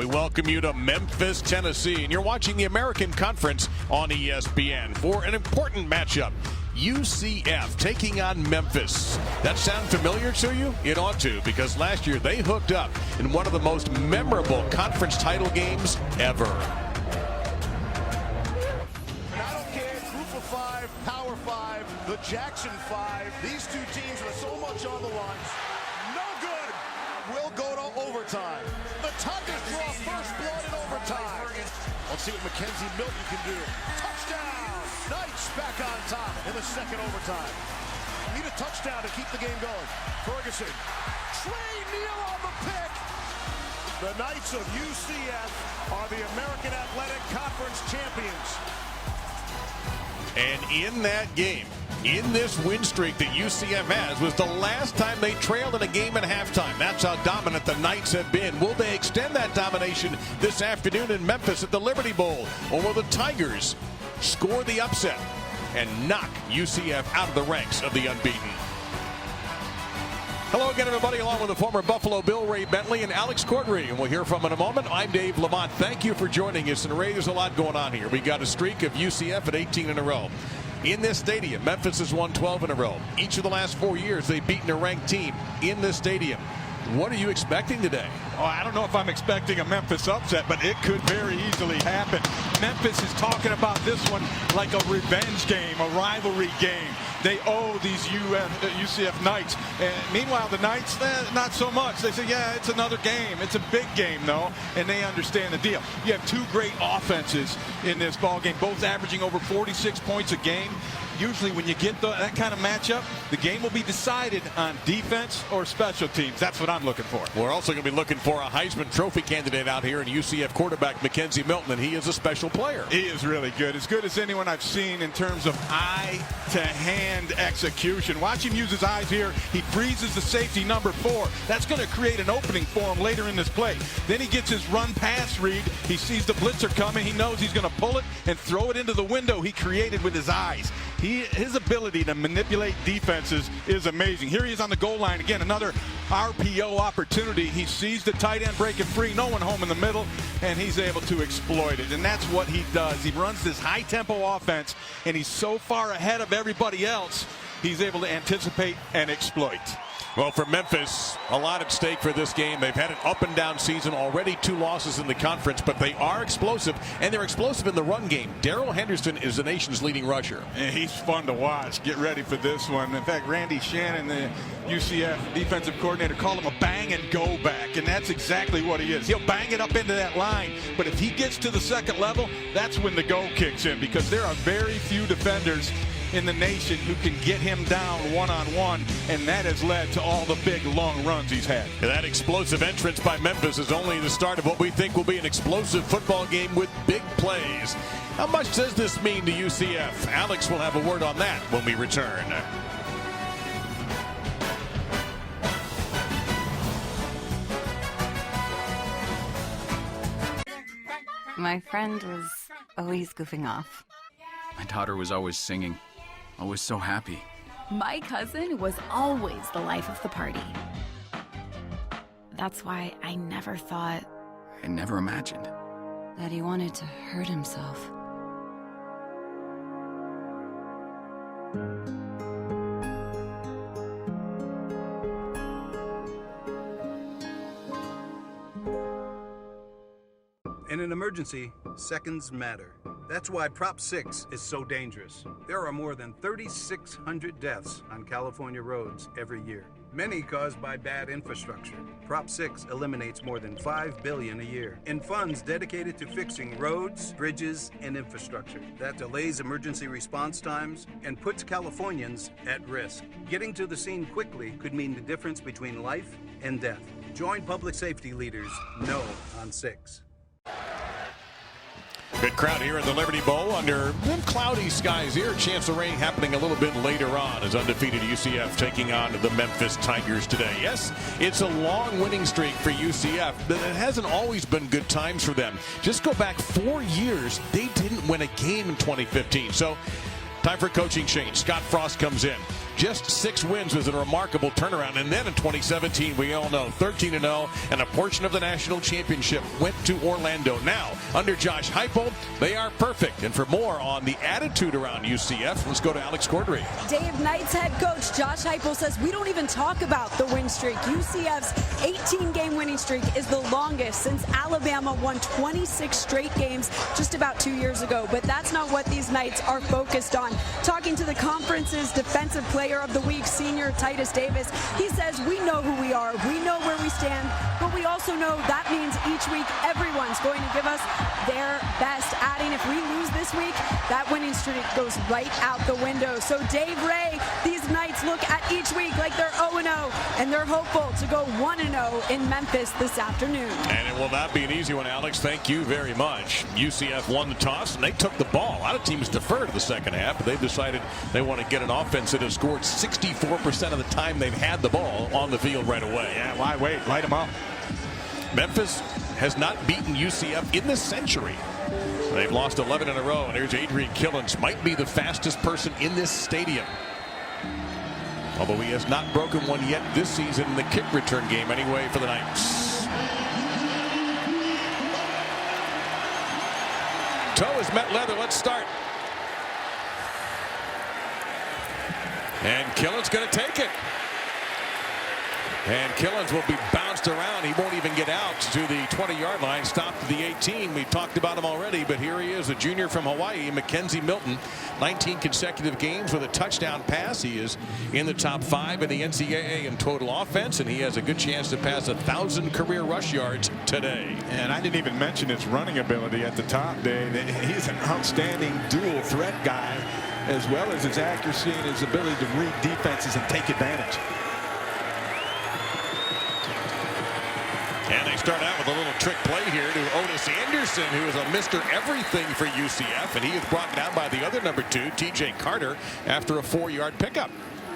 We welcome you to Memphis, Tennessee, and you're watching the American Conference on ESPN for an important matchup. UCF taking on Memphis. That sound familiar to you? It ought to, because last year they hooked up in one of the most memorable conference title games ever. I don't care, Group of Five, Power Five, the Jackson Five. These two teams with so much on the line. No good. We'll go to overtime. The Tigers draw first blood in overtime. Let's see what Mackenzie Milton can do. Touchdown! Knights back on top in the second overtime. Need a touchdown to keep the game going. Ferguson. Trey Neal on the pick. The Knights of UCF are the American Athletic Conference champions. And in that game, in this win streak that UCF has, was the last time they trailed in a game at halftime. That's how dominant the Knights have been. Will they extend that domination this afternoon in Memphis at the Liberty Bowl? Or will the Tigers score the upset and knock UCF out of the ranks of the unbeaten? Hello again, everybody, along with the former Buffalo Bill Ray Bentley and Alex Cordry, and we'll hear from in a moment. I'm Dave Lamont. Thank you for joining us. And Ray, there's a lot going on here. We got a streak of UCF at 18 in a row. In this stadium, Memphis has won 12 in a row. Each of the last 4 years, they've beaten a ranked team in this stadium. What are you expecting today? Oh, I don't know if I'm expecting a Memphis upset, but it could very easily happen. Memphis is talking about this one like a revenge game, a rivalry game. They owe these UCF Knights. And meanwhile, the Knights, not so much. They say, yeah, it's another game. It's a big game, though, and they understand the deal. You have two great offenses in this ball game, both averaging over 46 points a game. Usually when you get that kind of matchup, the game will be decided on defense or special teams. That's what I'm looking for. We're also going to be looking for a Heisman Trophy candidate out here in UCF quarterback Mackenzie Milton, and he is a special player. He is really good. As good as anyone I've seen in terms of eye-to-hand execution. Watch him use his eyes here. He freezes the safety number 4. That's going to create an opening for him later in this play. Then he gets his run-pass read. He sees the blitzer coming. He knows he's going to pull it and throw it into the window he created with his eyes. His ability to manipulate defenses is amazing. Here he is on the goal line. Again, another RPO opportunity. He sees the tight end breaking free, no one home in the middle, and he's able to exploit it. And that's what he does. He runs this high-tempo offense, and he's so far ahead of everybody else, he's able to anticipate and exploit. Well, for Memphis, a lot at stake for this game. They've had an up-and-down season, already 2 losses in the conference, but they are explosive, and they're explosive in the run game. Darrell Henderson is the nation's leading rusher. And he's fun to watch. Get ready for this one. In fact, Randy Shannon, the UCF defensive coordinator, called him a bang-and-go back, and that's exactly what he is. He'll bang it up into that line, but if he gets to the second level, that's when the go kicks in, because there are very few defenders in the nation who can get him down one-on-one, and that has led to all the big long runs he's had. That explosive entrance by Memphis is only the start of what we think will be an explosive football game with big plays. How much does this mean to UCF? Alex will have a word on that when we return. My friend was always goofing off. My daughter was always singing. Always so happy. My cousin was always the life of the party. That's why I never thought I never imagined. that he wanted to hurt himself. In an emergency, seconds matter. That's why Prop 6 is so dangerous. There are more than 3,600 deaths on California roads every year, many caused by bad infrastructure. Prop 6 eliminates more than $5 billion a year in funds dedicated to fixing roads, bridges, and infrastructure. That delays emergency response times and puts Californians at risk. Getting to the scene quickly could mean the difference between life and death. Join public safety leaders. No on 6. Good crowd here at the Liberty Bowl under cloudy skies here. Chance of rain happening a little bit later on as undefeated UCF taking on the Memphis Tigers today. Yes, it's a long winning streak for UCF, but it hasn't always been good times for them. Just go back 4 years, they didn't win a game in 2015. So time for coaching change. Scott Frost comes in. just 6 wins was a remarkable turnaround. And then in 2017, we all know 13-0, and a portion of the national championship went to Orlando. Now, under Josh Heupel, they are perfect. And for more on the attitude around UCF, let's go to Alex Cordry. Dave, Knight's head coach Josh Heupel says we don't even talk about the win streak. UCF's 18-game winning streak is the longest since Alabama won 26 straight games just about 2 years ago. But that's not what these Knights are focused on. Talking to the conference's Defensive Player of the Week, senior Titus Davis, he says we know who we are, we know where we stand, but we also know that means each week everyone's going to give us their best. Adding, if we lose this week, that winning streak goes right out the window. So Dave Ray, these Knights look at each week like they're 0-0, and they're hopeful to go 1-0 in Memphis this afternoon. And it will not be an easy one, Alex. Thank you very much. UCF won the toss, and they took the ball. A lot of teams defer to the second half, but they've decided they want to get an offense that has scored 64% of the time they've had the ball on the field right away. Yeah, why wait? Light them up. Memphis has not beaten UCF in this century. They've lost 11 in a row, and here's Adrian Killens. Might be the fastest person in this stadium. Although he has not broken one yet this season in the kick return game anyway for the Knights. Toe has met leather. Let's start. And Killens going to take it. And Killens will be bounced around. He won't even get out to the 20-yard line. Stopped at the 18. We've talked about him already, but here he is, a junior from Hawaii, Mackenzie Milton. 19 consecutive games with a touchdown pass. He is in the top 5 in the NCAA in total offense, and he has a good chance to pass 1,000 career rush yards today. And I didn't even mention his running ability at the top, Dave. He's an outstanding dual threat guy, as well as his accuracy and his ability to read defenses and take advantage. And they start out with a little trick play here to Otis Anderson, who is a Mr. Everything for UCF, and he is brought down by the other number 2, T.J. Carter, after a 4-yard pickup.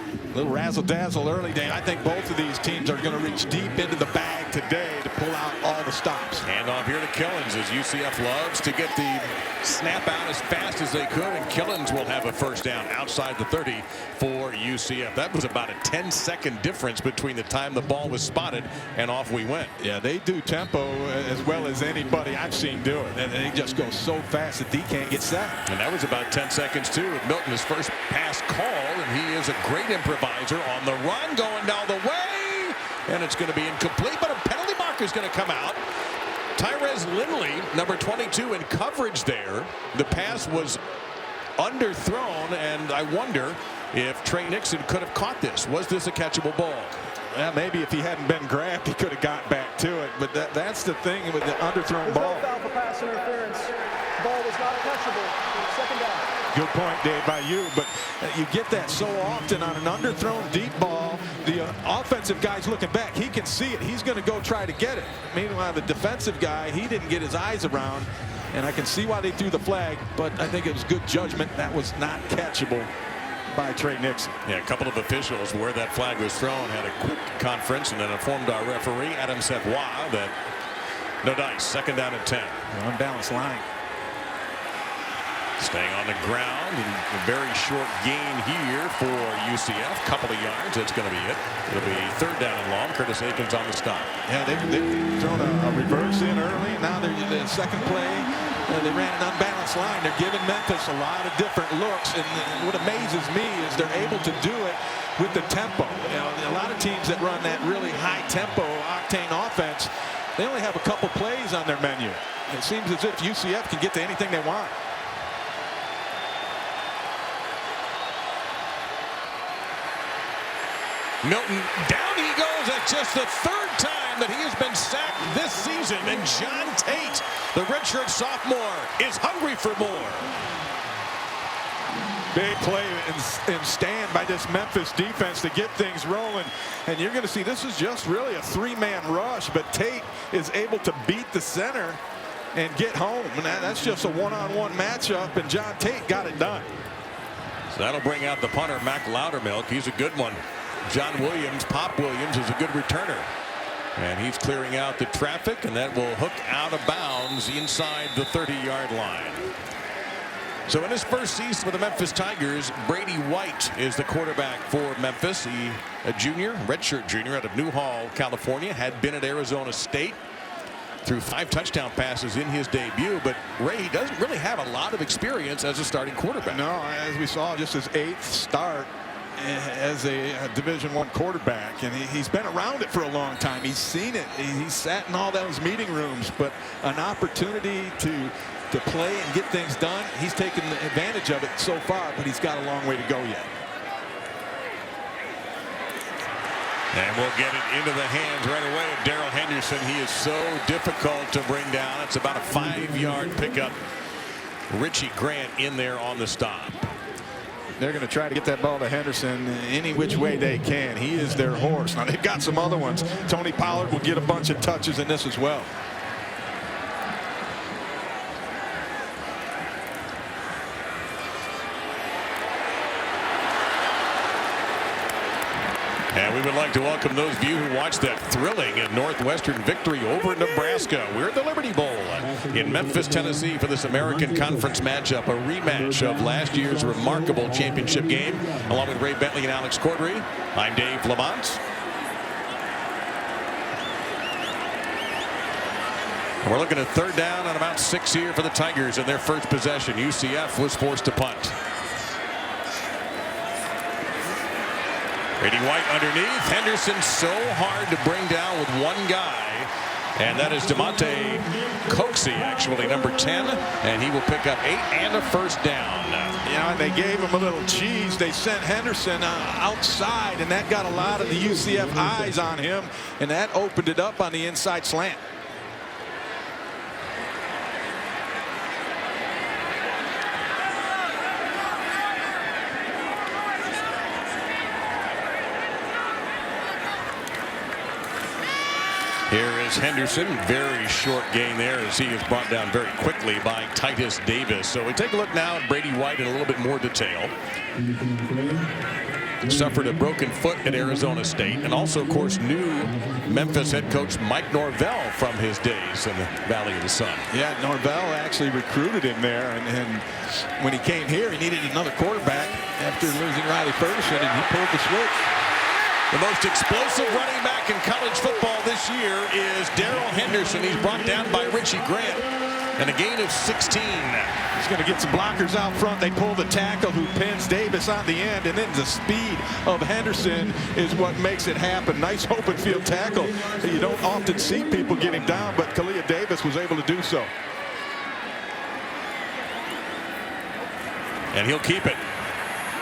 A little razzle-dazzle early, Dave. I think both of these teams are going to reach deep into the bag today to pull out all the stops. And off here to Killens, as UCF loves to get the snap out as fast as they could, and Killens will have a first down outside the 30 for UCF. That was about a 10-second difference between the time the ball was spotted and off we went. Yeah, they do tempo as well as anybody I've seen do it, and they just go so fast that D can't get sacked. And that was about 10 seconds too with Milton, his first pass call, and he is a great improviser on the run, going down the way, and it's going to be incomplete, but a penalty marker is going to come out. Tyrez Lindley, number 22, in coverage there. The pass was underthrown, and I wonder if Trey Nixon could have caught this. Was this a catchable ball? Yeah, maybe if he hadn't been grabbed, he could have got back to it. But that's the thing with the underthrown ball. No foul for pass interference. Ball was not catchable. Second down. Good point, Dave, by you. But you get that so often on an underthrown deep ball. The offensive guy's looking back. He can see it. He's going to go try to get it. Meanwhile, the defensive guy, he didn't get his eyes around. And I can see why they threw the flag, but I think it was good judgment. That was not catchable by Trey Nixon. Yeah, a couple of officials where that flag was thrown had a quick conference and then informed our referee, Adam Savoy, that no dice. Second down and 10. Unbalanced line. Staying on the ground, and a very short gain here for UCF. Couple of yards, that's going to be it. It'll be third down and long. Curtis Aikens on the stop. Yeah, they've thrown a reverse in early. Now they're the second play. They ran an unbalanced line. They're giving Memphis a lot of different looks, and what amazes me is they're able to do it with the tempo. You know, a lot of teams that run that really high tempo, octane offense, they only have a couple plays on their menu. It seems as if UCF can get to anything they want. Milton, down he goes. That's just the third time that he has been sacked this season. And John Tate, the redshirt sophomore, is hungry for more. Big play and stand by this Memphis defense to get things rolling. And you're going to see this is just really a 3-man rush, but Tate is able to beat the center and get home. And that's just a one-on-one matchup, and John Tate got it done. So that'll bring out the punter, Mac Loudermilk. He's a good one. John Williams, Pop Williams, is a good returner. And he's clearing out the traffic, and that will hook out of bounds inside the 30-yard line. So in his first season with the Memphis Tigers, Brady White is the quarterback for Memphis. He, a junior, redshirt junior out of Newhall, California, had been at Arizona State. Threw 5 touchdown passes in his debut, but Ray doesn't really have a lot of experience as a starting quarterback. No, as we saw, just his 8th start as a Division I quarterback, and he's been around it for a long time. He's seen it. He's sat in all those meeting rooms, but an opportunity to play and get things done, he's taken advantage of it so far, but he's got a long way to go yet. And we'll get it into the hands right away of Darrell Henderson. He is so difficult to bring down. It's about a 5-yard pickup. Richie Grant in there on the stop. They're going to try to get that ball to Henderson any which way they can. He is their horse. Now, they've got some other ones. Tony Pollard will get a bunch of touches in this as well. And we would like to welcome those of you who watched that thrilling Northwestern victory over Nebraska. We're at the Liberty Bowl in Memphis, Tennessee for this American Conference matchup, a rematch of last year's remarkable championship game. Along with Ray Bentley and Alex Cordry, I'm Dave Lamont. And we're looking at 3rd down on about 6 here for the Tigers in their first possession. UCF was forced to punt. Brady White underneath. Henderson so hard to bring down with one guy. And that is DeMonte Coxey, actually, number 10. And he will pick up 8 and a first down. Yeah, and they gave him a little cheese. They sent Henderson outside, and that got a lot of the UCF eyes on him. And that opened it up on the inside slant. Here is Henderson. Very short gain there as he is brought down very quickly by Titus Davis. So we take a look now at Brady White in a little bit more detail. Suffered a broken foot at Arizona State, and also, of course, knew Memphis head coach Mike Norvell from his days in the Valley of the Sun. Yeah, Norvell actually recruited him there, and when he came here, he needed another quarterback after losing Riley Ferguson, and he pulled the switch. The most explosive running back in college football this year is Darrell Henderson. He's brought down by Richie Grant, and a gain of 16. He's going to get some blockers out front. They pull the tackle who pins Davis on the end, and then the speed of Henderson is what makes it happen. Nice open field tackle. You don't often see people getting down, but Kalia Davis was able to do so. And he'll keep it.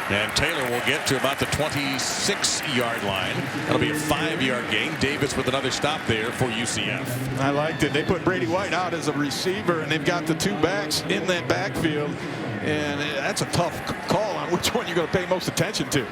And Taylor will get to about the 26-yard line. That'll be a 5-yard gain. Davis with another stop there for UCF. I liked it. They put Brady White out as a receiver, and they've got the 2 backs in that backfield. And that's a tough call on which one you're going to pay most attention to.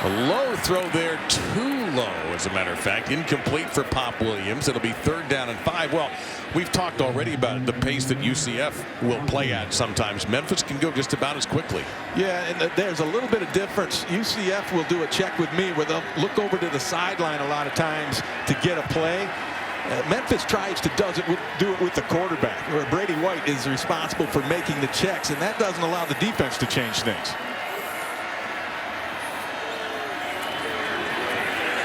A low throw there, too low, as a matter of fact. Incomplete for Pop Williams. It'll be 3rd down and 5. Well, we've talked already about the pace that UCF will play at sometimes. Memphis can go just about as quickly. Yeah, and there's a little bit of difference. UCF will do a check with me where they'll look over to the sideline a lot of times to get a play. Memphis tries to do it with the quarterback, where Brady White is responsible for making the checks, and that doesn't allow the defense to change things.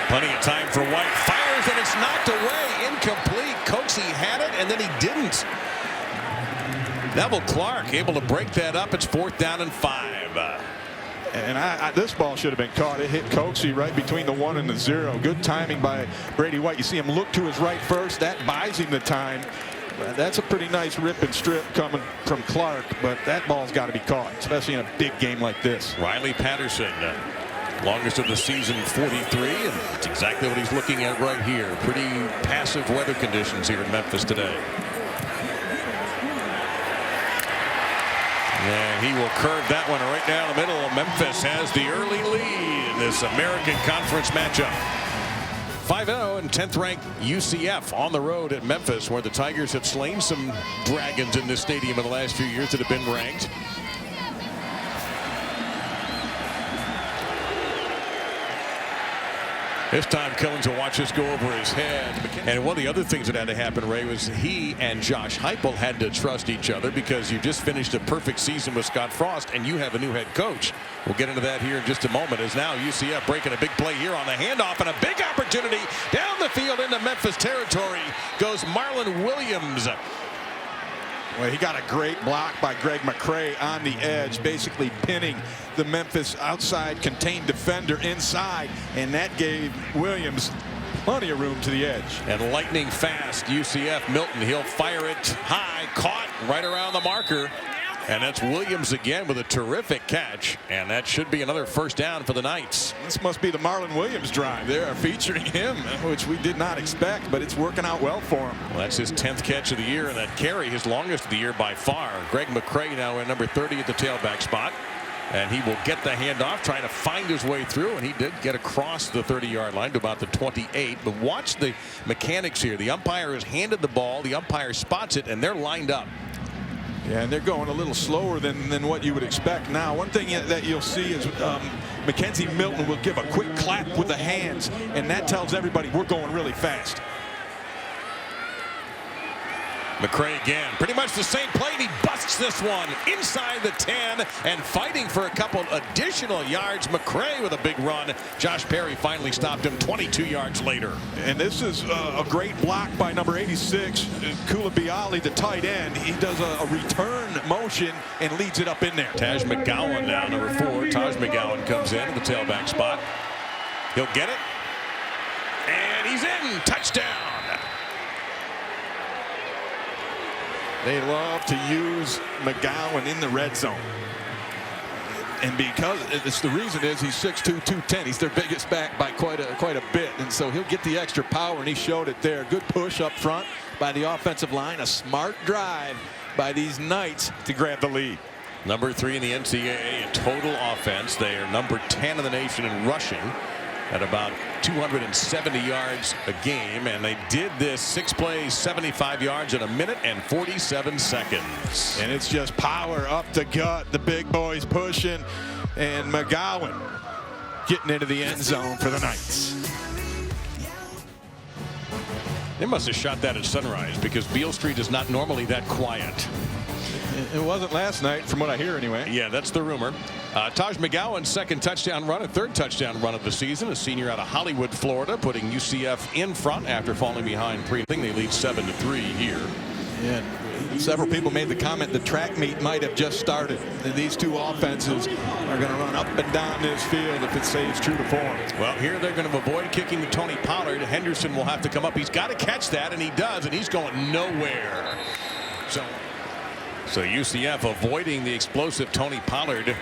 Plenty of time for White. Fires, and it's knocked away. Incomplete. Coxey had it, and then he didn't. Neville Clark able to break that up. It's 4th down and 5. And this ball should have been caught. It hit Coxey right between the 1 and the 0. Good timing by Brady White. You see him look to his right first. That buys him the time. That's a pretty nice rip and strip coming from Clark, but that ball's got to be caught, especially in a big game like this. Riley Patterson, longest of the season, 43, and it's exactly what he's looking at right here. Pretty passive weather conditions here in Memphis today. And he will curve that one right down the middle. Memphis has the early lead in this American Conference matchup. 5-0 and 10th ranked UCF on the road at Memphis, where the Tigers have slain some dragons in this stadium in the last few years that have been ranked. This time Killings will watch this go over his head. And one of the other things that had to happen, Ray, was he and Josh Heupel had to trust each other because you just finished a perfect season with Scott Frost and you have a new head coach. We'll get into that here in just a moment, as now UCF breaking a big play here on the handoff, and a big opportunity down the field into Memphis territory goes Marlon Williams. Well, he got a great block by Greg McCray on the edge, basically pinning the Memphis outside contained defender inside, and that gave Williams plenty of room to the edge. And lightning fast UCF Milton, he'll fire it high, caught right around the marker, and that's Williams again with a terrific catch, and that should be another first down for the Knights. This must be the Marlon Williams drive. They are featuring him, which we did not expect, but it's working out well for him. Well, that's his 10th catch of the year, and that carry his longest of the year by far. Greg McCray now in number 30 at the tailback spot, and he will get the handoff, trying to find his way through, and he did get across the 30-yard line to about the 28. But watch the mechanics here. The umpire has handed the ball, the umpire spots it, and they're lined up. Yeah, and they're going a little slower than what you would expect. Now, one thing that you'll see is Mackenzie Milton will give a quick clap with the hands, and that tells everybody we're going really fast. McCray again, pretty much the same play, and he busts this one inside the 10 and fighting for a couple additional yards. McCray with a big run. Josh Perry finally stopped him 22 yards later. And this is a great block by number 86, Koulibaly, the tight end. He does a return motion and leads it up in there. Taj McGowan now, number 4. Taj McGowan comes in at the tailback spot. He'll get it, and he's in. Touchdown. They love to use McGowan in the red zone. And because it's the reason is he's 6'2", 210. He's their biggest back by quite a bit. And so he'll get the extra power, and he showed it there. Good push up front by the offensive line. A smart drive by these Knights to grab the lead. Number 3 in the NCAA in total offense. They are number 10 in the nation in rushing at about 270 yards a game, and they did this 6 plays, 75 yards in a minute and 47 seconds. And it's just power up the gut. The big boys pushing, and McGowan getting into the end zone for the Knights. They must have shot that at sunrise, because Beale Street is not normally that quiet. It wasn't last night, from what I hear anyway. Yeah, that's the rumor. Taj McGowan's second touchdown run, a third touchdown run of the season. A senior out of Hollywood, Florida, putting UCF in front after falling behind pre-thing. They lead 7-3 here. Yeah, several people made the comment the track meet might have just started. These two offenses are going to run up and down this field if it stays true to form. Well, here they're going to avoid kicking to Tony Pollard. Henderson will have to come up. He's got to catch that, and he does, and he's going nowhere. So UCF avoiding the explosive Tony Pollard,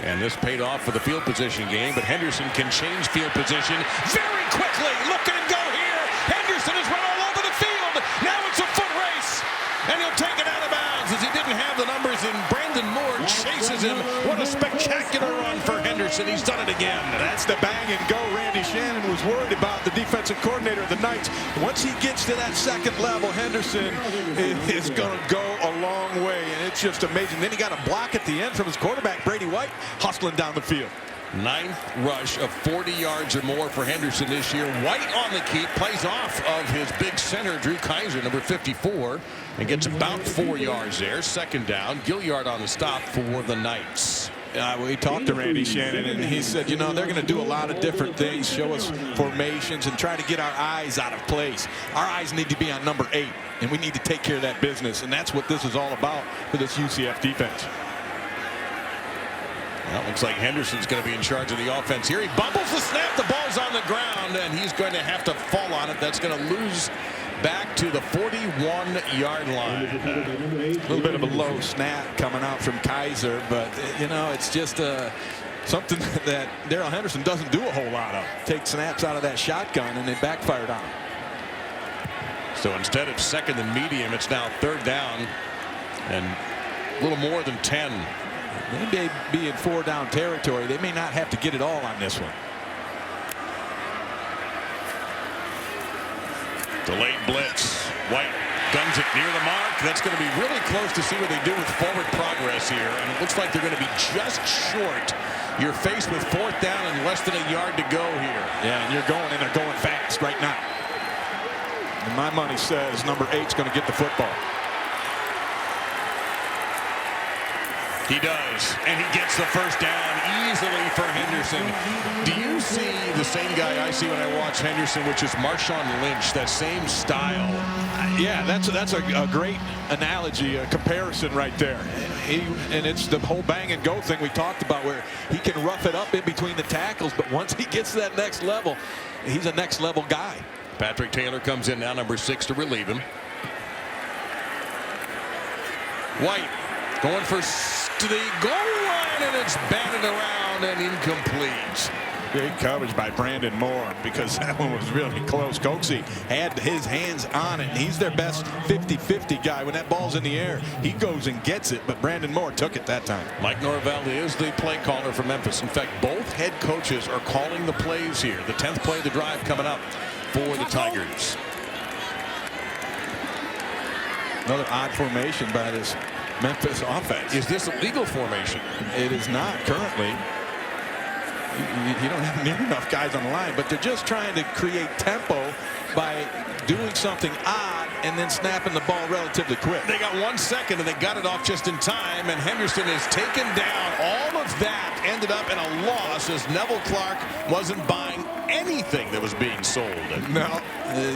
and this paid off for the field position game. But Henderson can change field position very quickly. Look at him go here. Henderson has run all over the field. Now it's a foot race, and he'll take it out of bounds as he didn't have the numbers, and Brandon Moore chases him. What a spectacular run for Henderson. He's done it again. That's the bang and go. Randy Shannon was worried about the defensive coordinator of the Knights. Once he gets to that second level, Henderson is going to go a long way, and it's just amazing. Then he got a block at the end from his quarterback, Brady White, hustling down the field. 9th rush of 40 yards or more for Henderson this year. White on the keep, plays off of his big center, Drew Kaiser, number 54, and gets about 4 yards there. Second down. Gilliard on the stop for the Knights. We talked to Randy Shannon, and he said, you know, they're going to do a lot of different things, show us formations, and try to get our eyes out of place. Our eyes need to be on number 8, and we need to take care of that business, and that's what this is all about for this UCF defense. Well, looks like Henderson's going to be in charge of the offense here. He bumbles the snap. The ball's on the ground, and he's going to have to fall on it. That's going to lose back to the 41-yard line. A little bit of a low snap coming out from Kaiser, but, you know, it's just something that Darrell Henderson doesn't do a whole lot of. Take snaps out of that shotgun, and it backfired on him. So instead of second and medium, it's now third down and a little more than 10. They may be in 4-down territory. They may not have to get it all on this one. Delayed blitz. White guns it near the mark. That's going to be really close to see what they do with forward progress here. And it looks like they're going to be just short You're faced with 4th down and less than a yard to go here. Yeah, and you're going, and they're going fast right now. And my money says number 8's going to get the football. He does, and he gets the first down easily for Henderson. Do you see the same guy I see when I watch Henderson, which is Marshawn Lynch, that same style? Yeah, that's a great analogy, a comparison right there. And it's the whole bang and go thing we talked about, where he can rough it up in between the tackles, but once he gets to that next level, he's a next level guy. Patrick Taylor comes in now, number 6, to relieve him. White going for to the goal line, and it's batted around and incomplete. Great coverage by Brandon Moore, because that one was really close. Coxie had his hands on it, and he's their best 50-50 guy. When that ball's in the air, he goes and gets it, but Brandon Moore took it that time. Mike Norvell is the play caller for Memphis. In fact, both head coaches are calling the plays here. The 10th play of the drive coming up for the Tigers. Another odd formation by this Memphis offense. Is this a legal formation? It is not currently. You don't have near enough guys on the line, but they're just trying to create tempo by doing something odd and then snapping the ball relatively quick. They got 1 second, and they got it off just in time, and Henderson is taken down. All of that ended up in a loss, as Neville Clark wasn't buying anything that was being sold. No,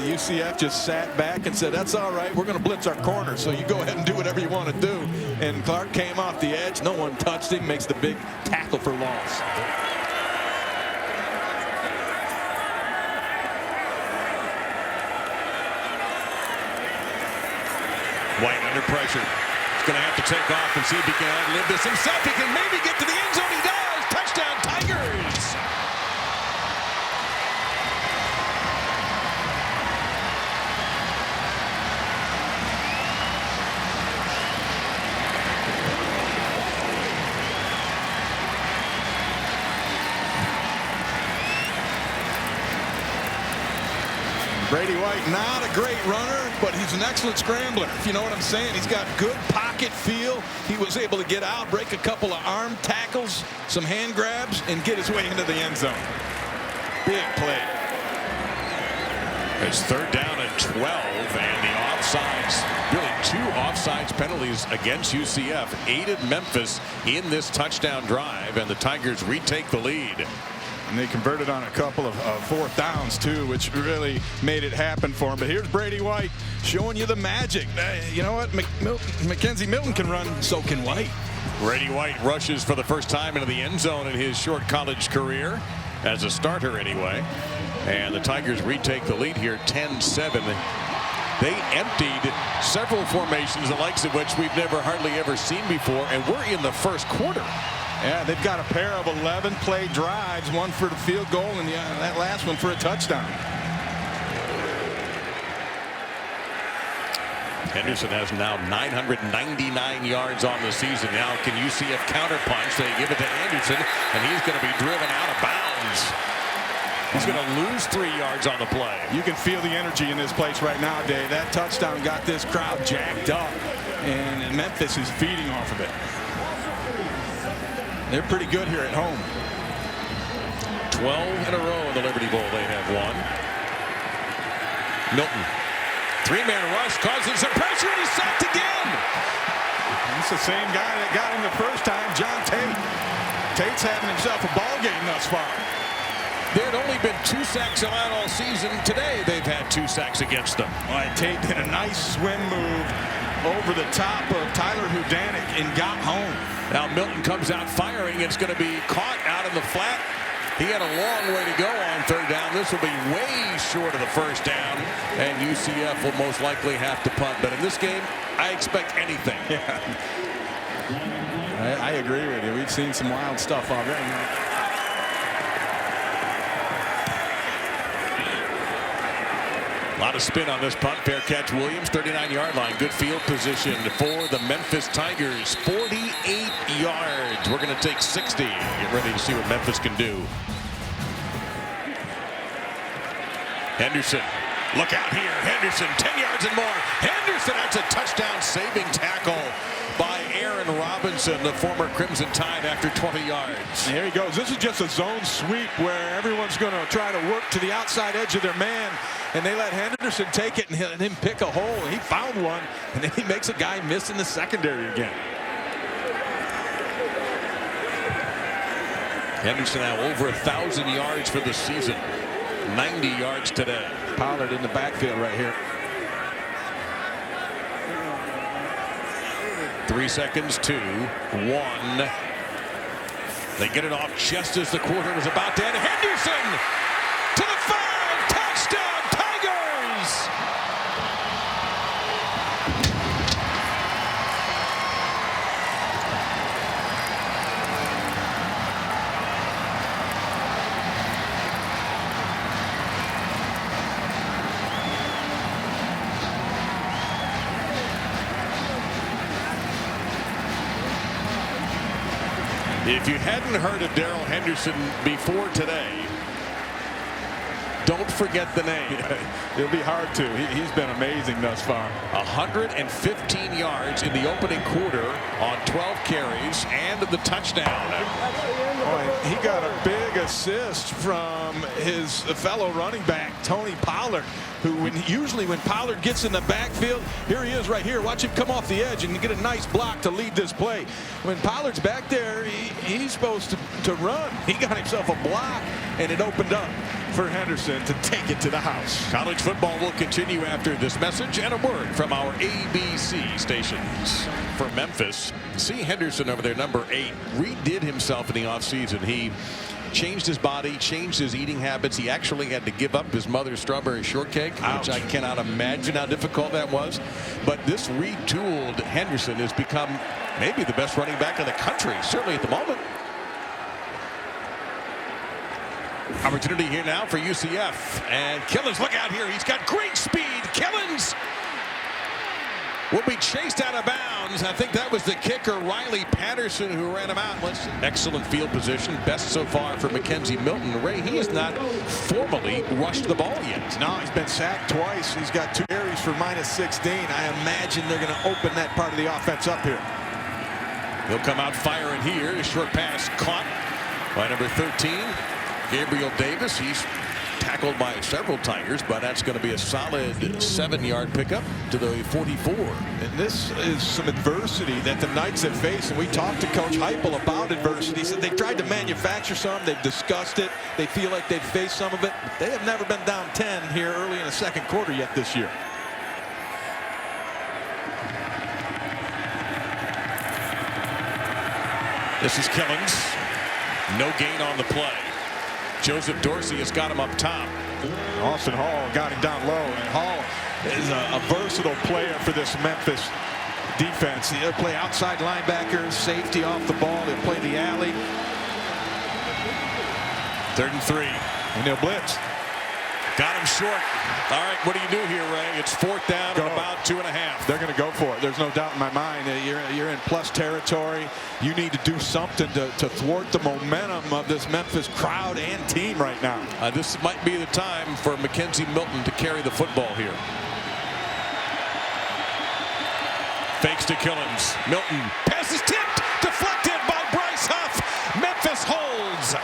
UCF just sat back and said, that's all right, we're going to blitz our corner, so you go ahead and do whatever you want to do. And Clark came off the edge. No one touched him, makes the big tackle for loss. White under pressure. He's going to have to take off and see if he can outlive this himself. He can maybe get to the end zone. He does. Touchdown, Tigers. Brady White, not a great runner, but he's an excellent scrambler, if you know what I'm saying. He's got good pocket feel. He was able to get out, break a couple of arm tackles, some hand grabs, and get his way into the end zone. Big play. It's 3rd down and 12, and the offsides, really 2 offsides penalties against UCF aided Memphis in this touchdown drive, and the Tigers retake the lead. And they converted on a couple of 4th downs, too, which really made it happen for him. But here's Brady White showing you the magic. You know what? Mackenzie Milton can run, so can White. Brady White rushes for the first time into the end zone in his short college career, as a starter anyway. And the Tigers retake the lead here, 10-7. They emptied several formations, the likes of which we've never hardly ever seen before, and we're in the first quarter. Yeah, they've got a pair of 11-play drives, one for the field goal and that last one for a touchdown. Henderson has now 999 yards on the season. Now can UCF counterpunch? They give it to Anderson, and he's going to be driven out of bounds. He's going to lose 3 yards on the play. You can feel the energy in this place right now, Dave. That touchdown got this crowd jacked up, and Memphis is feeding off of it. They're pretty good here at home. 12 in a row in the Liberty Bowl they have won. Milton. 3-man rush causes some pressure, and he's sacked again. It's the same guy that got him the first time, John Tate. Tate's having himself a ball game thus far. There had only been 2 sacks allowed all season. Today they've had 2 sacks against them. Well, Tate did a nice swim move over the top of Tyler Hudanik and got home. Now Milton comes out firing. It's going to be caught out in the flat. He had a long way to go on 3rd down. This will be way short of the 1st down, and UCF will most likely have to punt. But in this game, I expect anything. Yeah. I agree with you. We've seen some wild stuff already. A lot of spin on this punt. Fair catch, Williams, 39-yard line. Good field position for the Memphis Tigers. 48 yards. We're going to take 60. Get ready to see what Memphis can do. Henderson. Look out here. Henderson, 10 yards and more. Henderson, that's a touchdown saving tackle by Aaron Robinson. Henderson, the former Crimson Tide, after 20 yards. There he goes. This is just a zone sweep where everyone's going to try to work to the outside edge of their man, and they let Henderson take it and him pick a hole. He found one, and then he makes a guy miss in the secondary again. Henderson now over 1,000 yards for the season. 90 yards today. Pollard in the backfield right here. 3 seconds, 2, 1. They get it off just as the quarter was about to end. Henderson to the 5. Touchdown, Tigers! If you hadn't heard of Darrell Henderson before today, don't forget the name. It'll be hard to. He's been amazing thus far. 115 yards in the opening quarter on 12 carries and the touchdown. Boy, he got a big assist from his fellow running back, Tony Pollard, who usually when Pollard gets in the backfield, here he is right here. Watch him come off the edge and get a nice block to lead this play. When Pollard's back there, he's supposed to run. He got himself a block, and it opened up for Henderson to take it to the house. College football will continue after this message and a word from our ABC stations. For Memphis, see Henderson over there, number 8, redid himself in the offseason. He changed his body, changed his eating habits. He actually had to give up his mother's strawberry shortcake, which I cannot imagine how difficult that was. But this retooled Henderson has become maybe the best running back in the country, certainly at the moment. Opportunity here now for UCF. And Killens, look out here. He's got great speed. Killens will be chased out of bounds. I think that was the kicker, Riley Patterson, who ran him out. Excellent field position. Best so far for Mackenzie Milton. Ray, he has not formally rushed the ball yet. No, he's been sacked twice. He's got 2 carries for -16. I imagine they're going to open that part of the offense up here. He'll come out firing here. A short pass caught by number 13. Gabriel Davis. He's tackled by several Tigers, but that's going to be a solid 7-yard pickup to the 44. And this is some adversity that the Knights have faced, and we talked to Coach Heupel about adversity. He said they've tried to manufacture some, they've discussed it, they feel like they've faced some of it, but they have never been down 10 here early in the second quarter yet this year. This is Killens. No gain on the play. Joseph Dorsey has got him up top. Austin Hall got him down low, and Hall is a versatile player for this Memphis defense. He'll play outside linebacker, safety off the ball. He'll play the alley. 3rd and 3. And they'll blitz. Got him short. All right, what do you do here, Ray? It's 4th down and about 2.5. They're going to go for it. There's no doubt in my mind. You're in plus territory. You need to do something to thwart the momentum of this Memphis crowd and team right now. This might be the time for Mackenzie Milton to carry the football here. Fakes to Killens. Milton. Pass is tipped. Deflected by Bryce Huff. Memphis holds.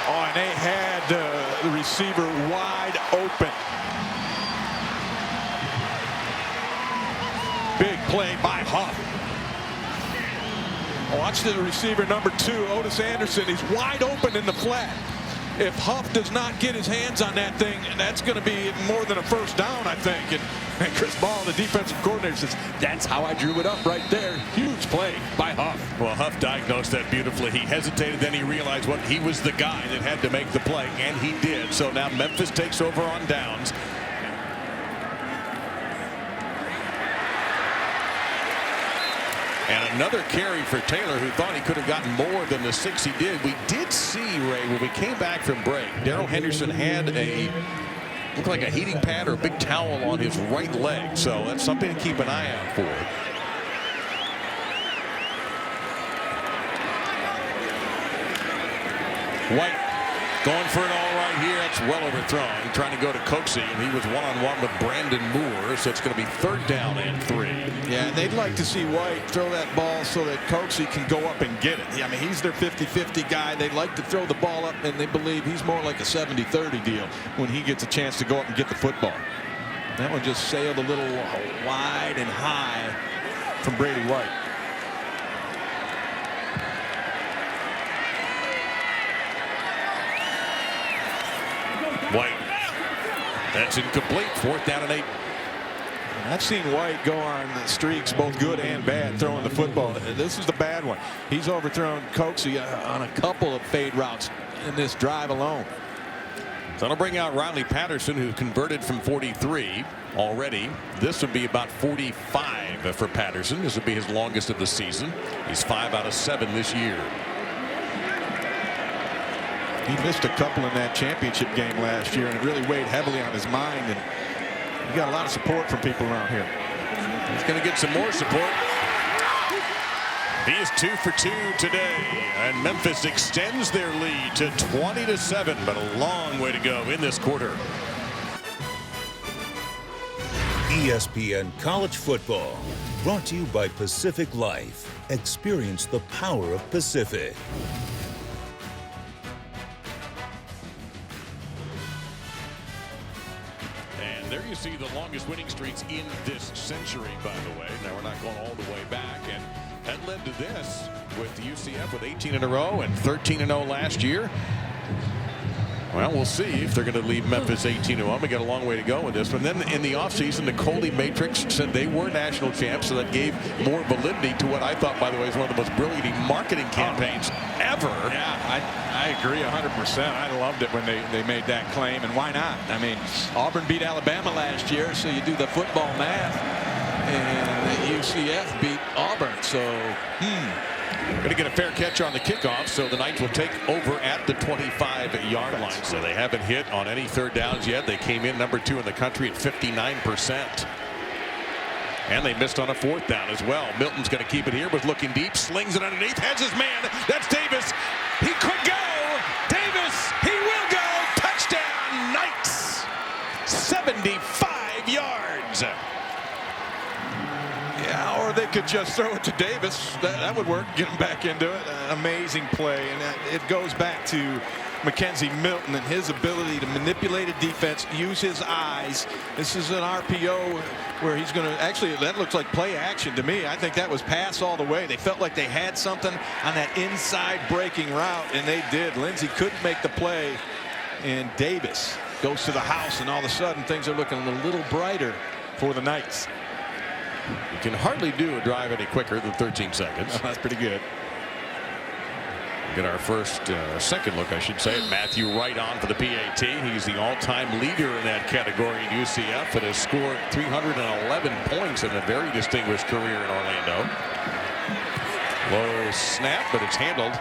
Oh, and they had the receiver wide open. Big play by Huff. Watch the receiver number 2, Otis Anderson. He's wide open in the flat. If Huff does not get his hands on that thing, that's going to be more than a first down, I think. And Chris Ball, the defensive coordinator, says, that's how I drew it up right there. Huge play by Huff. Well, Huff diagnosed that beautifully. He hesitated, then he realized what he was the guy that had to make the play, and he did. So now Memphis takes over on downs. And another carry for Taylor, who thought he could have gotten more than the 6 he did. We did see, Ray, when we came back from break, Darrell Henderson had looked like a heating pad or a big towel on his right leg. So that's something to keep an eye out for. White going for it all right here. That's well overthrown. Trying to go to Coxey, and he was one-on-one with Brandon Moore, so it's going to be 3rd down and 3. Yeah, and they'd like to see White throw that ball so that Coxey can go up and get it. I mean, he's their 50-50 guy. They like to throw the ball up, and they believe he's more like a 70-30 deal when he gets a chance to go up and get the football. That one just sailed a little wide and high from Brady White. White. That's incomplete. 4th down and 8. I've seen White go on streaks, both good and bad, throwing the football. This is the bad one. He's overthrown Coxey on a couple of fade routes in this drive alone. So that'll bring out Riley Patterson, who converted from 43 already. This would be about 45 for Patterson. This would be his longest of the season. He's 5 out of 7 this year. He missed a couple in that championship game last year, and it really weighed heavily on his mind. And he got a lot of support from people around here. He's going to get some more support. He is 2 for 2 today, and Memphis extends their lead to 20-7, but a long way to go in this quarter. ESPN College Football, brought to you by Pacific Life. Experience the power of Pacific. And there you see the longest winning streaks in this century, by the way. Now we're not going all the way back, and that led to this with UCF with 18 in a row and 13-0 last year. Well, we'll see if they're going to leave Memphis 18-1. We got a long way to go with this one. Then in the offseason, the Coley Matrix said they were national champs, so that gave more validity to what I thought, by the way, is one of the most brilliant marketing campaigns ever. Yeah, I agree 100%. I loved it when they made that claim, and why not? I mean, Auburn beat Alabama last year, so you do the football math, and UCF beat Auburn, so Going to get a fair catch on the kickoff, so the Knights will take over at the 25-yard line. So they haven't hit on any 3rd downs yet. They came in number 2 in the country at 59%. And they missed on a 4th down as well. Milton's going to keep it here, was looking deep, slings it underneath, has his man. That's Davis. He could go. Davis, he will go. Touchdown, Knights. 75 yards. Yeah, or they could just throw it to Davis. That would work. Get him back into it. Amazing play, and it goes back to Mackenzie Milton and his ability to manipulate a defense, use his eyes. This is an RPO where he's going to actually, that looks like play action to me. I think that was pass all the way. They felt like they had something on that inside breaking route, and they did. Lindsey couldn't make the play, and Davis goes to the house, and all of a sudden things are looking a little brighter for the Knights. You can hardly do a drive any quicker than 13 seconds. Oh, that's pretty good. Get our second look, I should say, at Matthew Wright on for the PAT. He's the all-time leader in that category in UCF and has scored 311 points in a very distinguished career in Orlando. Low snap, but it's handled.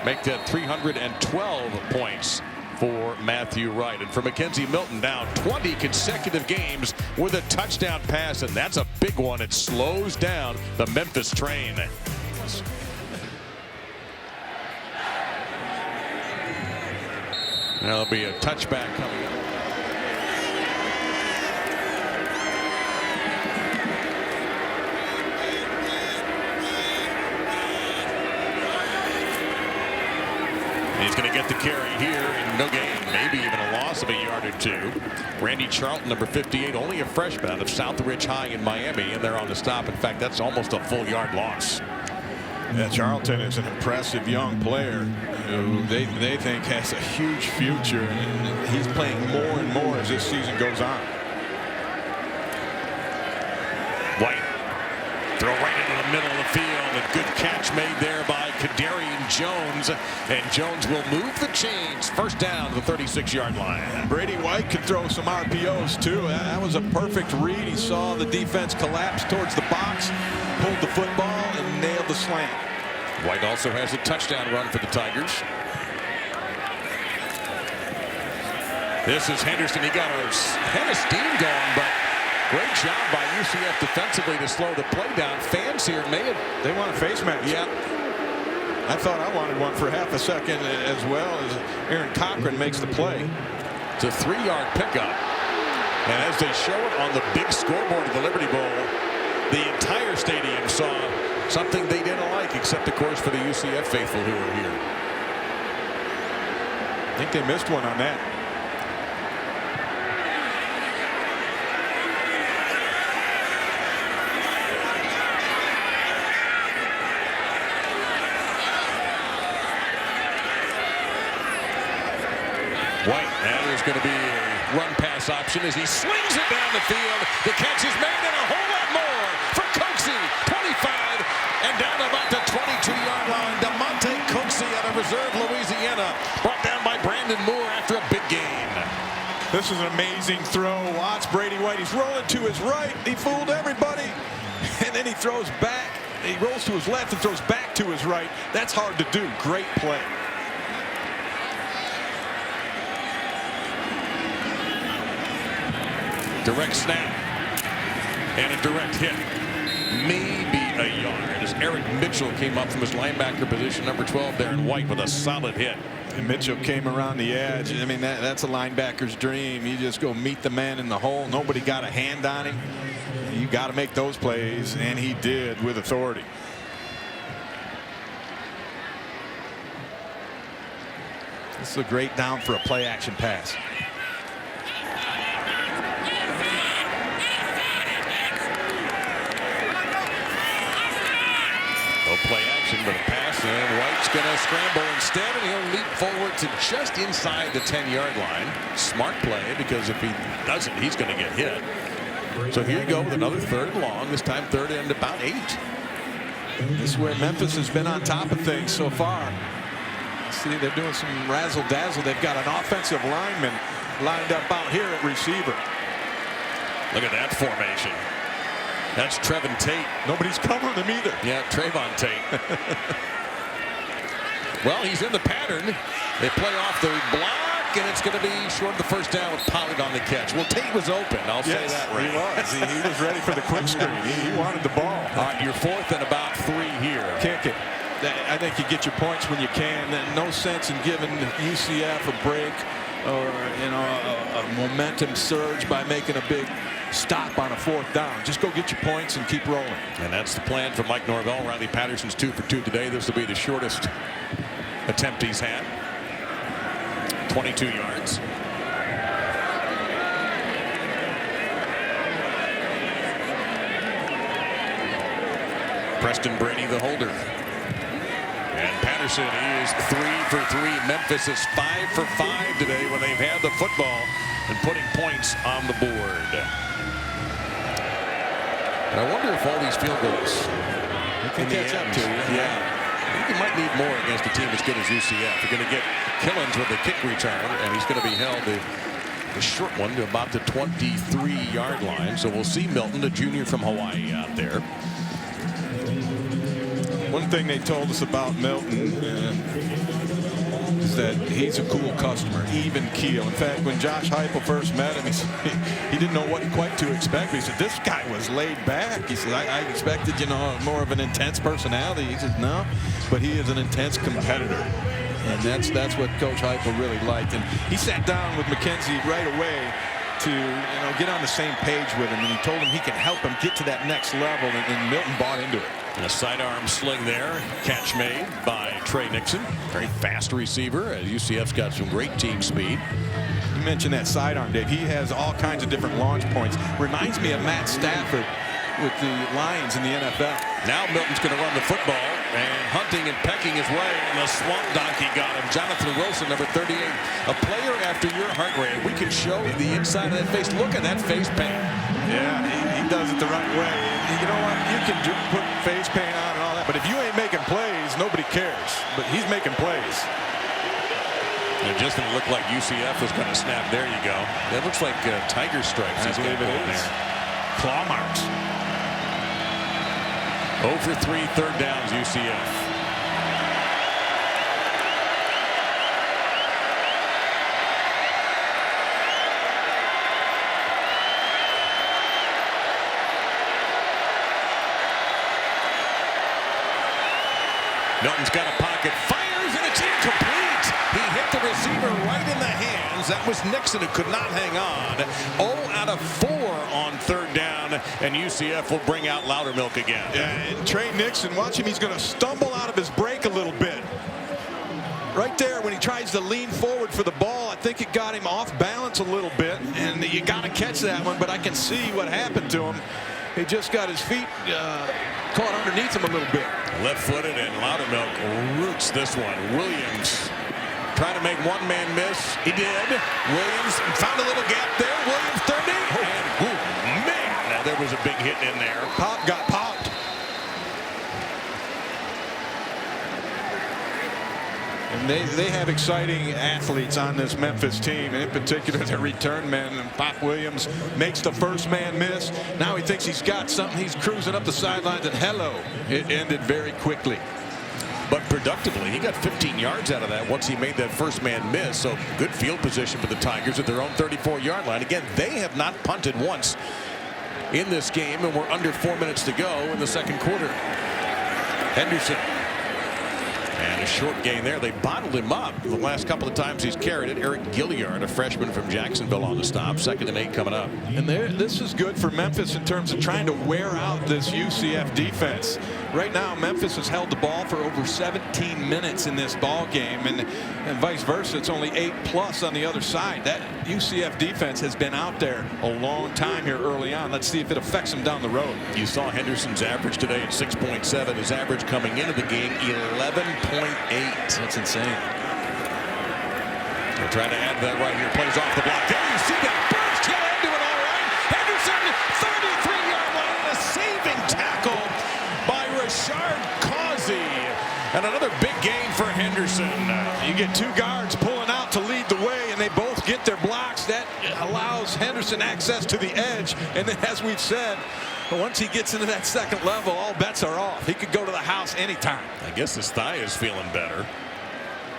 Make that 312 points for Matthew Wright. And for Mackenzie Milton, now 20 consecutive games with a touchdown pass, and that's a big one. It slows down the Memphis train. Now there'll be a touchback coming up. He's going to get the carry here in no gain, maybe even a loss of a yard or 2. Randy Charlton, number 58, only a freshman out of Southridge High in Miami, and they're on the stop. In fact, that's almost a full yard loss. Yeah, Charlton is an impressive young player who they think has a huge future, and he's playing more and more as this season goes on. White, throw right into the middle of the field. A good catch made there by Kadarian Jones, and Jones will move the chains. First down to the 36-yard line. And Brady White could throw some RPOs too. That was a perfect read. He saw the defense collapse towards the box, pulled the football, and nailed the slant. White also has a touchdown run for the Tigers. This is Henderson. He got a head of steam going, but great job by UCF defensively to slow the play down. Fans here they want a face mask. Yeah. I thought I wanted one for half a second as well as Aaron Cochran makes the play. It's a 3-yard pickup. And as they show it on the big scoreboard of the Liberty Bowl, the entire stadium saw something they didn't like, except, of course, for the UCF faithful who are here. I think they missed one on that. White, that is going to be a run-pass option as he slings it down the field. The catch is made and a whole lot more for Coxie. 25 and down about the 22-yard line. DeMonte Coxie out of reserve Louisiana. Brought down by Brandon Moore after a big gain. This is an amazing throw. Watch Brady White. He's rolling to his right. He fooled everybody. And then he throws back. He rolls to his left and throws back to his right. That's hard to do. Great play. Direct snap and a direct hit. Maybe a yard as Eric Mitchell came up from his linebacker position, number 12 there, and White with a solid hit. And Mitchell came around the edge. I mean, that's a linebacker's dream. You just go meet the man in the hole. Nobody got a hand on him. You got to make those plays, and he did with authority. This is a great down for a play action pass. Play action, but a pass, and White's going to scramble instead, and he'll leap forward to just inside the 10-yard line. Smart play, because if he doesn't, he's going to get hit. So here you go with another 3rd and long, this time 3rd and about 8. This is where Memphis has been on top of things so far. See, they're doing some razzle-dazzle. They've got an offensive lineman lined up out here at receiver. Look at that formation. That's Trevin Tate. Nobody's covering him either. Yeah, Trayvon Tate. Well, he's in the pattern. They play off the block, and it's going to be short of the first down with Pollard on the catch. Well, Tate was open. I'll say that right. He was. He was ready for the quick screen. He wanted the ball. All right, you're 4th and about 3 here. Kick it. I think you get your points when you can. No sense in giving UCF a break or a momentum surge by making a big stop on a 4th down. Just go get your points and keep rolling. And that's the plan for Mike Norvell. Riley Patterson's 2 for 2 today. This will be the shortest attempt he's had. 22 yards. Preston Brady, the holder. And Patterson is 3 for 3. Memphis is 5 for 5 today when they've had the football and putting points on the board. And I wonder if all these field goals can catch up to you. Yeah. I think you might need more against a team as good as UCF. You're going to get Killens with the kick return, and he's going to be held the short one to about the 23-yard line. So we'll see Milton, the junior from Hawaii, out there. One thing they told us about Milton is that he's a cool customer, even keel. In fact, when Josh Heupel first met him, he didn't know what quite to expect. He said, this guy was laid back. He said, I expected, more of an intense personality. He said, no, but he is an intense competitor. And that's what Coach Heupel really liked. And he sat down with Mackenzie right away to get on the same page with him, and he told him he can help him get to that next level, and Milton bought into it. And a sidearm sling there. Catch made by Trey Nixon. Very fast receiver. UCF's got some great team speed. You mentioned that sidearm, Dave. He has all kinds of different launch points. Reminds me of Matt Stafford with the Lions in the NFL. Now Milton's going to run the football, and hunting and pecking his way, and the swamp donkey got him. Jonathan Wilson, number 38, a player after your heart rate. We can show the inside of that face. Look at that face paint. Yeah, he does it the right way. You know what? You can put face paint on and all that, but if you ain't making plays, nobody cares. But he's making plays. It just didn't look like UCF was going to snap. There you go. That looks like tiger stripes. I believe it is. Claw marks. 0 for 3, 3rd downs, UCF. Milton's got a pocket, fires, and it's incomplete. He hit the receiver right in the hands. That was Nixon who could not hang on. 0 out of 4 on 3rd down, and UCF will bring out Loudermilk again. Yeah, and Trey Nixon, watch him. He's going to stumble out of his break a little bit. Right there when he tries to lean forward for the ball, I think it got him off balance a little bit, and you got to catch that one, but I can see what happened to him. He just got his feet caught underneath him a little bit. Left-footed, and Loudermilk roots this one. Williams trying to make one man miss. He did. Williams found a little gap there. Williams 30. And, man, there was a big hit in there. Pop got popped. And they have exciting athletes on this Memphis team, and in particular their return man. And Pop Williams makes the first man miss. Now he thinks he's got something. He's cruising up the sidelines, and hello, it ended very quickly. But productively, he got 15 yards out of that once he made that first man miss. So good field position for the Tigers at their own 34-yard line. Again, they have not punted once in this game, and we're under 4 minutes to go in the second quarter. Henderson. And a short gain there. They bottled him up the last couple of times he's carried it. Eric Gilliard, a freshman from Jacksonville, on the stop. 2nd and 8 coming up. And this is good for Memphis in terms of trying to wear out this UCF defense. Right now, Memphis has held the ball for over 17 minutes in this ball game, and vice versa. It's only 8+ on the other side. That UCF defense has been out there a long time here early on. Let's see if it affects them down the road. You saw Henderson's average today at 6.7. His average coming into the game 11.8. That's insane. They're trying to add that right here. Plays off the block. There you see that burst. He'll end it all right. Henderson, 33-yard line, and a saving tackle by Rashard Causey. And another big gain for Henderson. You get 2 guards pulling out to lead the way, and they both get their blocks. That allows Henderson access to the edge. And then, as we've said, once he gets into that second level, all bets are off. He could go to the house anytime. I guess his thigh is feeling better.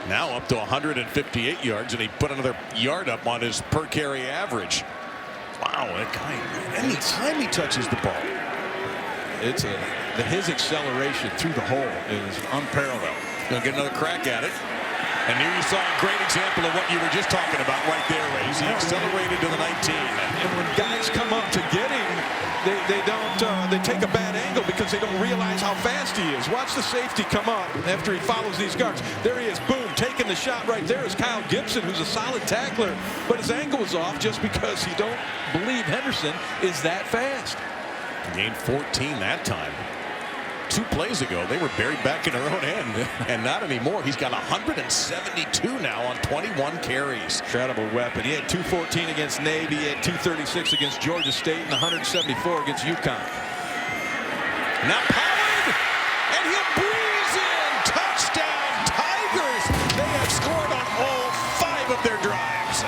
Now up to 158 yards, and he put another yard up on his per carry average. Wow, that guy, anytime he touches the ball. His acceleration through the hole is unparalleled. He'll get another crack at it. And here you saw a great example of what you were just talking about right there, Ray. He accelerated to the 19. And when guys come up to get him, they take a bad angle because they don't realize how fast he is. Watch the safety come up after he follows these guards. There he is, boom, taking the shot. Right there is Kyle Gibson, who's a solid tackler, but his angle is off just because he don't believe Henderson is that fast. Gained 14 that time. 2 plays ago, they were buried back in their own end, and not anymore. He's got 172 now on 21 carries. Incredible weapon. He had 214 against Navy, he had 236 against Georgia State, and 174 against UConn. Now Pollard, and he'll breeze in. Touchdown, Tigers. They have scored on all 5 of their drives.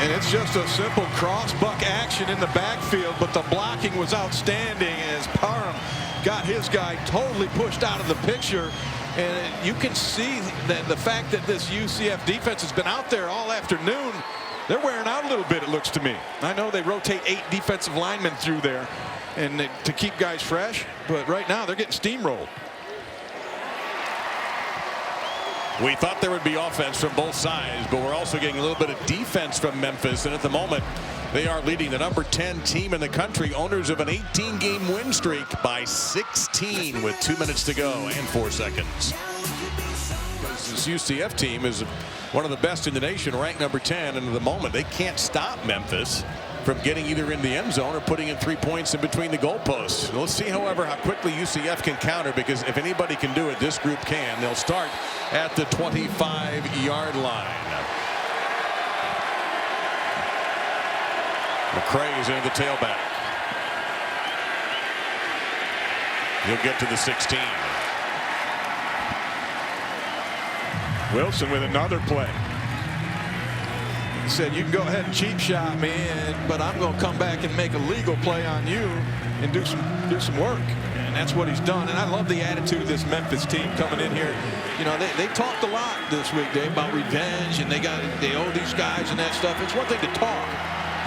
And it's just a simple cross-buck action in the backfield, but the blocking was outstanding as Parham got his guy totally pushed out of the picture. And you can see that the fact that this UCF defense has been out there all afternoon, they're wearing out a little bit, it looks to me. I know they rotate 8 defensive linemen through there and to keep guys fresh, but right now they're getting steamrolled. We thought there would be offense from both sides, but we're also getting a little bit of defense from Memphis. And at the moment, they are leading the number 10 team in the country, owners of an 18-game win streak, by 16 with 2 minutes to go and 4 seconds. This UCF team is one of the best in the nation, ranked number 10. And at the moment, they can't stop Memphis from getting either in the end zone or putting in 3 points in between the goalposts. Let's see, however, how quickly UCF can counter, because if anybody can do it, this group can. They'll start at the 25-yard line. McCray is into the tailback. He'll get to the 16. Wilson with another play. He said, you can go ahead and cheap shot me, but I'm going to come back and make a legal play on you and do some work. And that's what he's done. And I love the attitude of this Memphis team coming in here. You know, they talked a lot this week, Dave, about revenge, and they owe these guys and that stuff. It's one thing to talk,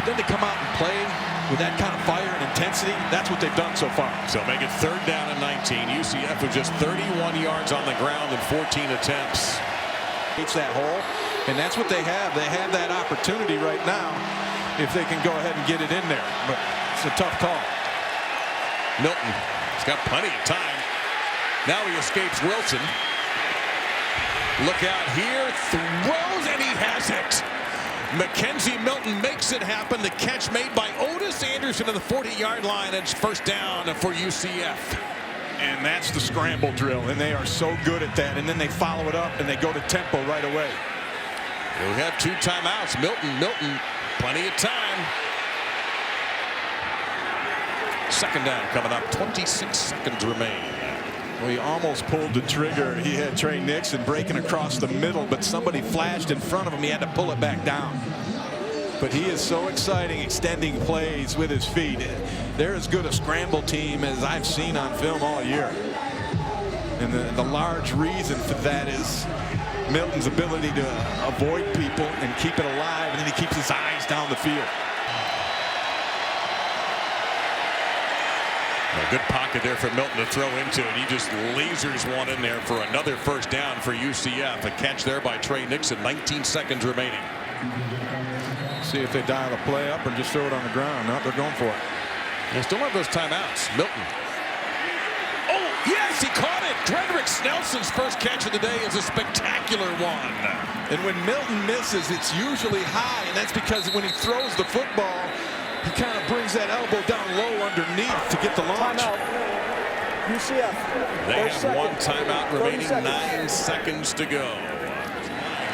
but then to come out and play with that kind of fire and intensity, that's what they've done so far. So make it 3rd down and 19. UCF with just 31 yards on the ground and 14 attempts. It's that hole, and that's what they have. They have that opportunity right now if they can go ahead and get it in there. But it's a tough call. Milton has got plenty of time. Now he escapes Wilson. Look out here, throws, and he has it. Mackenzie Milton makes it happen. The catch made by Otis Anderson at the 40-yard line. It's 1st down for UCF. And that's the scramble drill, and they are so good at that. And then they follow it up, and they go to tempo right away. We have 2 timeouts. Milton, plenty of time. 2nd down coming up. 26 seconds remain. Well, he almost pulled the trigger. He had Trey Nixon breaking across the middle, but somebody flashed in front of him. He had to pull it back down. But he is so exciting extending plays with his feet. They're as good a scramble team as I've seen on film all year. And the large reason for that is Milton's ability to avoid people and keep it alive, and then he keeps his eyes down the field. A good pocket there for Milton to throw into, and he just lasers one in there for another 1st down for UCF. A catch there by Trey Nixon. 19 seconds remaining. See if they dial the play up or just throw it on the ground. No, they're going for it. They still have those timeouts. Milton. Oh, yes, he caught it. Dredrick Snelson's first catch of the day is a spectacular one. And when Milton misses, it's usually high, and that's because when he throws the football, he kind of brings that elbow down low underneath to get the launch. Timeout. UCF. They have 1 timeout remaining. 9 seconds to go.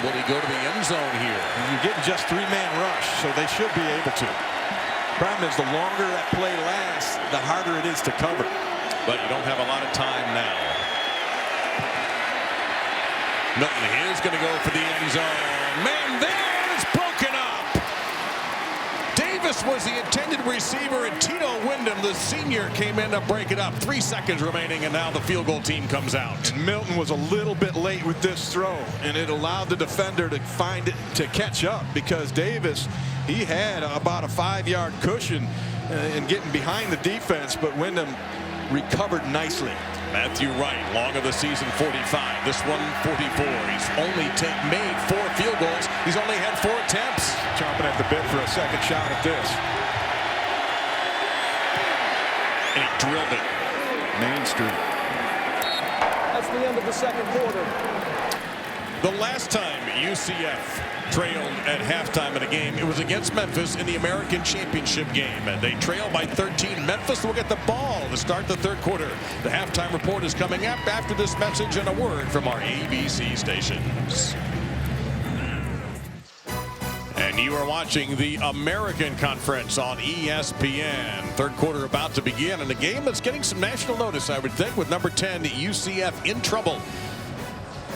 Will he go to the end zone here? You're getting just 3-man rush, so they should be able to. Problem is, the longer that play lasts, the harder it is to cover. But you don't have a lot of time now. Milton is going to go for the end zone. Man, there's broken up. Davis was the intended receiver, and Tito Wyndham, the senior, came in to break it up. 3 seconds remaining, and now the field goal team comes out. And Milton was a little bit late with this throw, and it allowed the defender to find it to catch up, because Davis, he had about a 5-yard cushion in getting behind the defense, but Wyndham recovered nicely. Matthew Wright, long of the season, 45. This one, 44. He's only made 4 field goals. He's only had 4 attempts. Chomping at the bit for a second shot at this. And he drilled it. Main Street. That's the end of the 2nd quarter. The last time UCF trailed at halftime in a game, it was against Memphis in the American Championship Game. And they trail by 13. Memphis will get the ball to start the 3rd quarter. The halftime report is coming up after this message and a word from our ABC stations. And you are watching the American Conference on ESPN. 3rd quarter about to begin, and a game that's getting some national notice, I would think, with number 10, UCF, in trouble.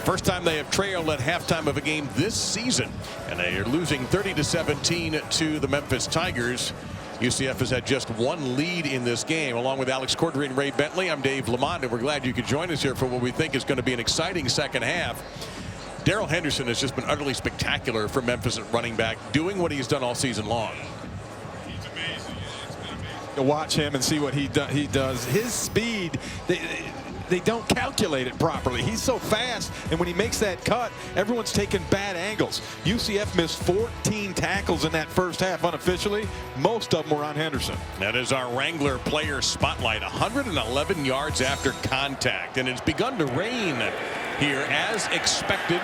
First time they have trailed at halftime of a game this season, and they are losing 30-17 to the Memphis Tigers. UCF has had just 1 lead in this game. Along with Alex Cordray and Ray Bentley, I'm Dave Lamont, and we're glad you could join us here for what we think is going to be an exciting 2nd half. Darrell Henderson has just been utterly spectacular for Memphis at running back, doing what he's done all season long. He's amazing. It's been amazing to watch him and see what he does. His speed, they don't calculate it properly. He's so fast, and when he makes that cut, everyone's taking bad angles. UCF missed 14 tackles in that first half unofficially. Most of them were on Henderson. That is our Wrangler player spotlight. 111 yards after contact, and it's begun to rain here as expected.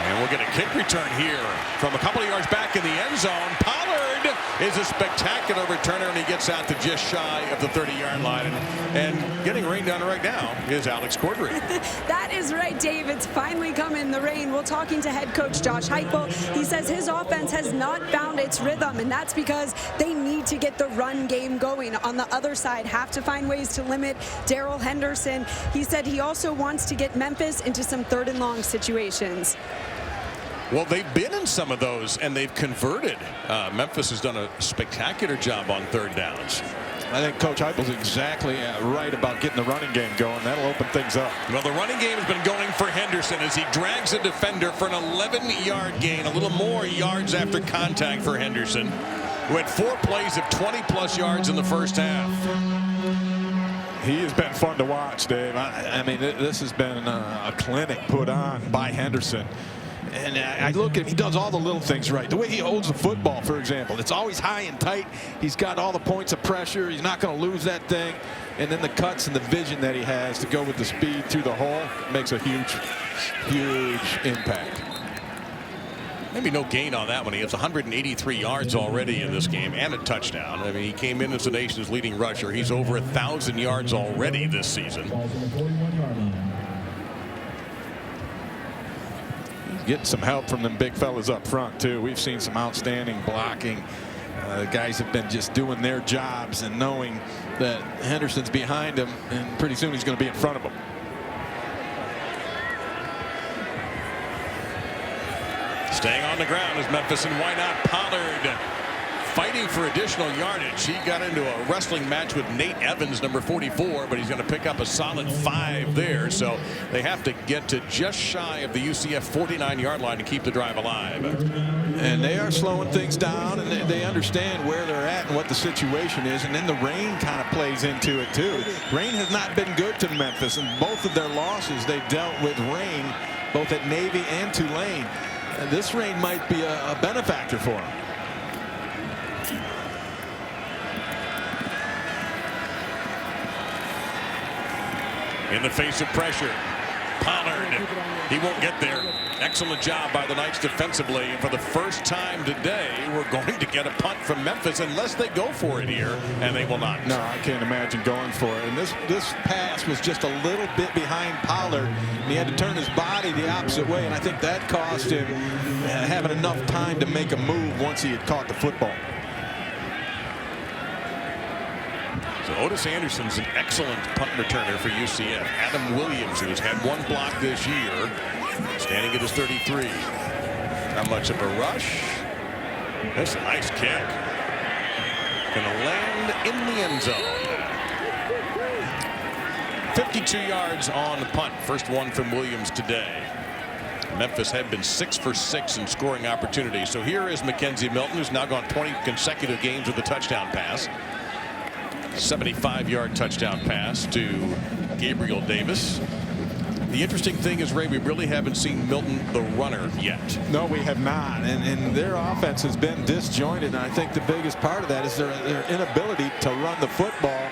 And we'll get a kick return here from a couple of yards back in the end zone. Pollard is a spectacular returner, and he gets out to just shy of the 30-yard line. And getting rained on right now is Alex Cordray. That is right, Dave. It's finally coming, the rain. We're talking to head coach Josh Heupel. He says his offense has not found its rhythm, and that's because they need to get the run game going. On the other side, have to find ways to limit Darrell Henderson. He said he also wants to get Memphis into some 3rd and long situations. Well, they've been in some of those, and they've converted. Memphis has done a spectacular job on 3rd downs. I think Coach Heupel's exactly right about getting the running game going. That'll open things up. Well, the running game has been going for Henderson as he drags a defender for an 11-yard gain. A little more yards after contact for Henderson, who had 4 plays of 20-plus yards in the first half. He has been fun to watch, Dave. I mean, this has been a clinic put on by Henderson. And I look at him, he does all the little things right. The way he holds the football, for example, it's always high and tight. He's got all the points of pressure. He's not going to lose that thing. And then the cuts and the vision that he has to go with the speed through the hole makes a huge, huge impact. Maybe no gain on that one. He has 183 yards already in this game and a touchdown. I mean, he came in as the nation's leading rusher. He's over 1,000 yards already this season. Getting some help from them big fellas up front, too. We've seen some outstanding blocking. Guys have been just doing their jobs and knowing that Henderson's behind him, and pretty soon he's going to be in front of him. Staying on the ground is Memphis, and why not Pollard fighting for additional yardage. He got into a wrestling match with Nate Evans, number 44, but he's going to pick up a solid 5 there. So they have to get to just shy of the UCF 49-yard line to keep the drive alive. And they are slowing things down, and they understand where they're at and what the situation is. And then the rain kind of plays into it, too. Rain has not been good to Memphis, and both of their losses, they dealt with rain, both at Navy and Tulane. This rain might be a benefactor for them. In the face of pressure, Pollard, he won't get there. Excellent job by the Knights defensively. And for the first time today, we're going to get a punt from Memphis unless they go for it here, and they will not. No, I can't imagine going for it. And this pass was just a little bit behind Pollard, and he had to turn his body the opposite way, and I think that cost him having enough time to make a move once he had caught the football. So Otis Anderson's an excellent punt returner for UCF. Adam Williams, who has had 1 block this year, standing at his 33. Not much of a rush. That's a nice kick. Gonna land in the end zone. 52 yards on the punt. First one from Williams today. Memphis had been 6 for 6 in scoring opportunities. So here is Mackenzie Milton, who's now gone 20 consecutive games with a touchdown pass. 75-yard touchdown pass to Gabriel Davis. The interesting thing is, Ray, we really haven't seen Milton the runner yet. No, we have not. And their offense has been disjointed. And I think the biggest part of that is their inability to run the football,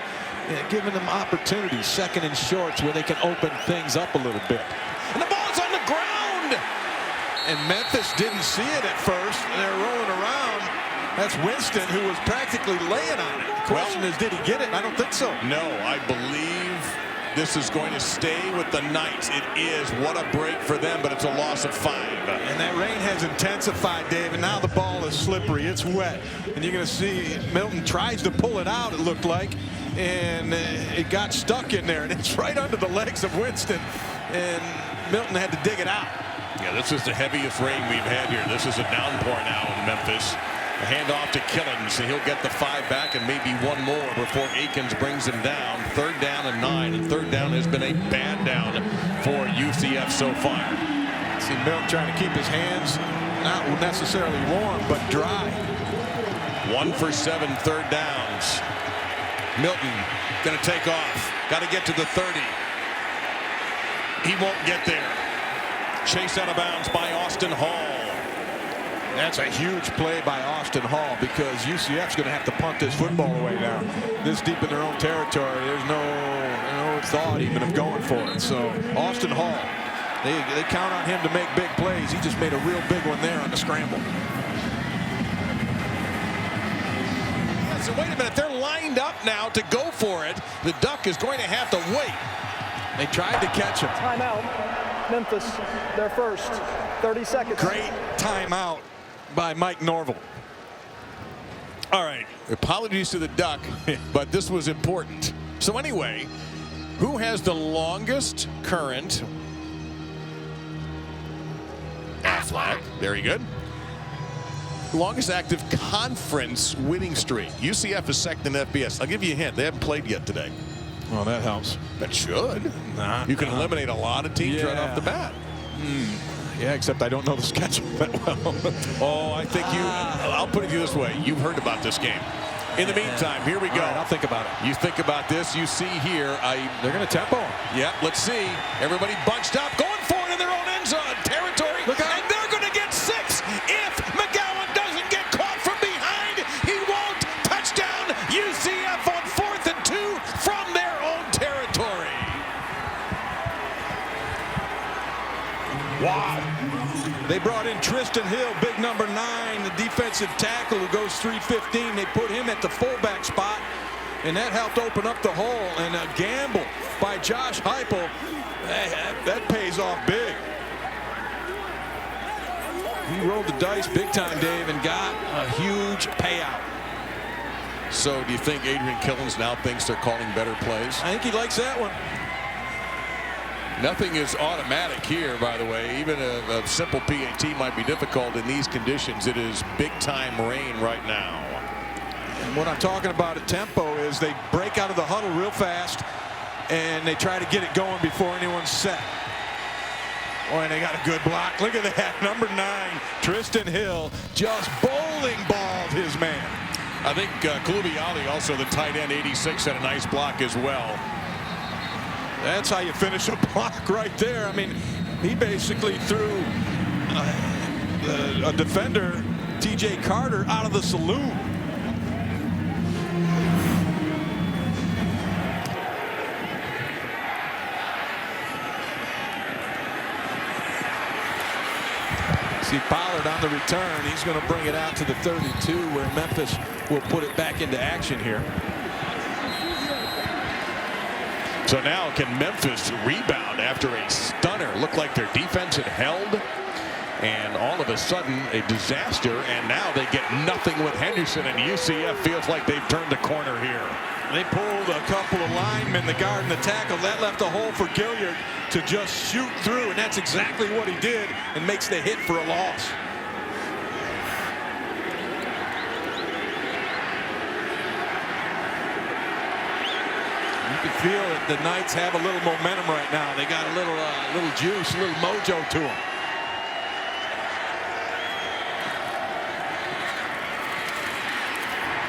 giving them opportunities, second and shorts, where they can open things up a little bit. And the ball's on the ground. And Memphis didn't see it at first. They're rolling around. That's Winston, who was practically laying on it. The question is, did he get it? I don't think so. No, I believe this is going to stay with the Knights. It is. What a break for them, but it's a loss of 5. And that rain has intensified, Dave, and now the ball is slippery. It's wet. And you're going to see Milton tries to pull it out, it looked like, and it got stuck in there. And it's right under the legs of Winston, and Milton had to dig it out. Yeah, this is the heaviest rain we've had here. This is a downpour now in Memphis. A handoff to Killens, and he'll get the 5 back and maybe 1 more before Akins brings him down. 3rd down and 9, and 3rd down has been a bad down for UCF so far. See Milton trying to keep his hands not necessarily warm, but dry. 1 for 7, 3rd downs. Milton going to take off. Got to get to the 30. He won't get there. Chased out of bounds by Austin Hall. That's a huge play by Austin Hall, because UCF's going to have to punt this football away now. This deep in their own territory, there's no thought even of going for it. So Austin Hall, they count on him to make big plays. He just made a real big one there on the scramble. Yeah, so wait a minute, they're lined up now to go for it. The Duck is going to have to wait. They tried to catch him. Timeout. Memphis, their first. 30 seconds. Great timeout by Mike Norville. All right, apologies to the Duck, but this was important. So anyway, who has the longest current? Affleck, very good. Longest active conference winning streak. UCF is second in FBS. I'll give you a hint. They haven't played yet today. Well, that helps. That should. You can eliminate a lot of teams right off the bat. Yeah, except I don't know the schedule that well. Oh, I think I'll put it this way. You've heard about this game. In the meantime, here we go. Right, I'll think about it. You think about this. You see here. They're going to tempo. Yeah, let's see. Everybody bunched up, going for it in their own end zone territory. Look out. And they're going to get 6. If McGowan doesn't get caught from behind, he won't. Touchdown, UCF on 4th and 2 from their own territory. Wow. They brought in Tristan Hill, big number 9, the defensive tackle who goes 315. They put him at the fullback spot, and that helped open up the hole. And a gamble by Josh Heupel, that pays off big. He rolled the dice big time, Dave, and got a huge payout. So do you think Adrian Killens now thinks they're calling better plays? I think he likes that one. Nothing is automatic here, by the way. Even a simple PAT might be difficult in these conditions. It is big-time rain right now. And what I'm talking about at tempo is they break out of the huddle real fast, and they try to get it going before anyone's set. Oh, and they got a good block. Look at that. Number 9, Tristan Hill, just bowling balled his man. I think Kalubi Ali, also the tight end, 86, had a nice block as well. That's how you finish a block right there. I mean, he basically threw a defender, T.J. Carter, out of the saloon. See Pollard on the return. He's going to bring it out to the 32, where Memphis will put it back into action here. So now can Memphis rebound after a stunner? Looked like their defense had held, and all of a sudden a disaster, and now they get nothing with Henderson, and UCF feels like they've turned the corner here. They pulled a couple of linemen, the guard and the tackle. That left a hole for Gilliard to just shoot through, and that's exactly what he did, and makes the hit for a loss. You can feel that the Knights have a little momentum right now. They got a little juice, a little mojo to them.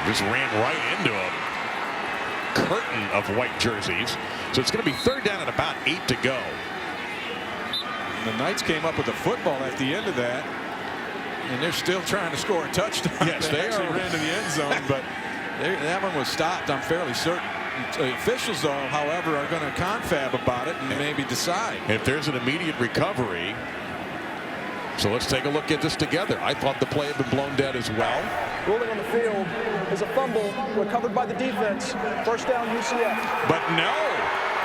Just ran right into a curtain of white jerseys. So it's going to be 3rd down and about 8 to go. And the Knights came up with a football at the end of that, and they're still trying to score a touchdown. Yes, they actually ran to the end zone, but that one was stopped, I'm fairly certain. The officials, though, however, are going to confab about it and maybe decide. If there's an immediate recovery. So let's take a look at this together. I thought the play had been blown dead as well. Rolling on the field is a fumble recovered by the defense. 1st down, UCF. But no.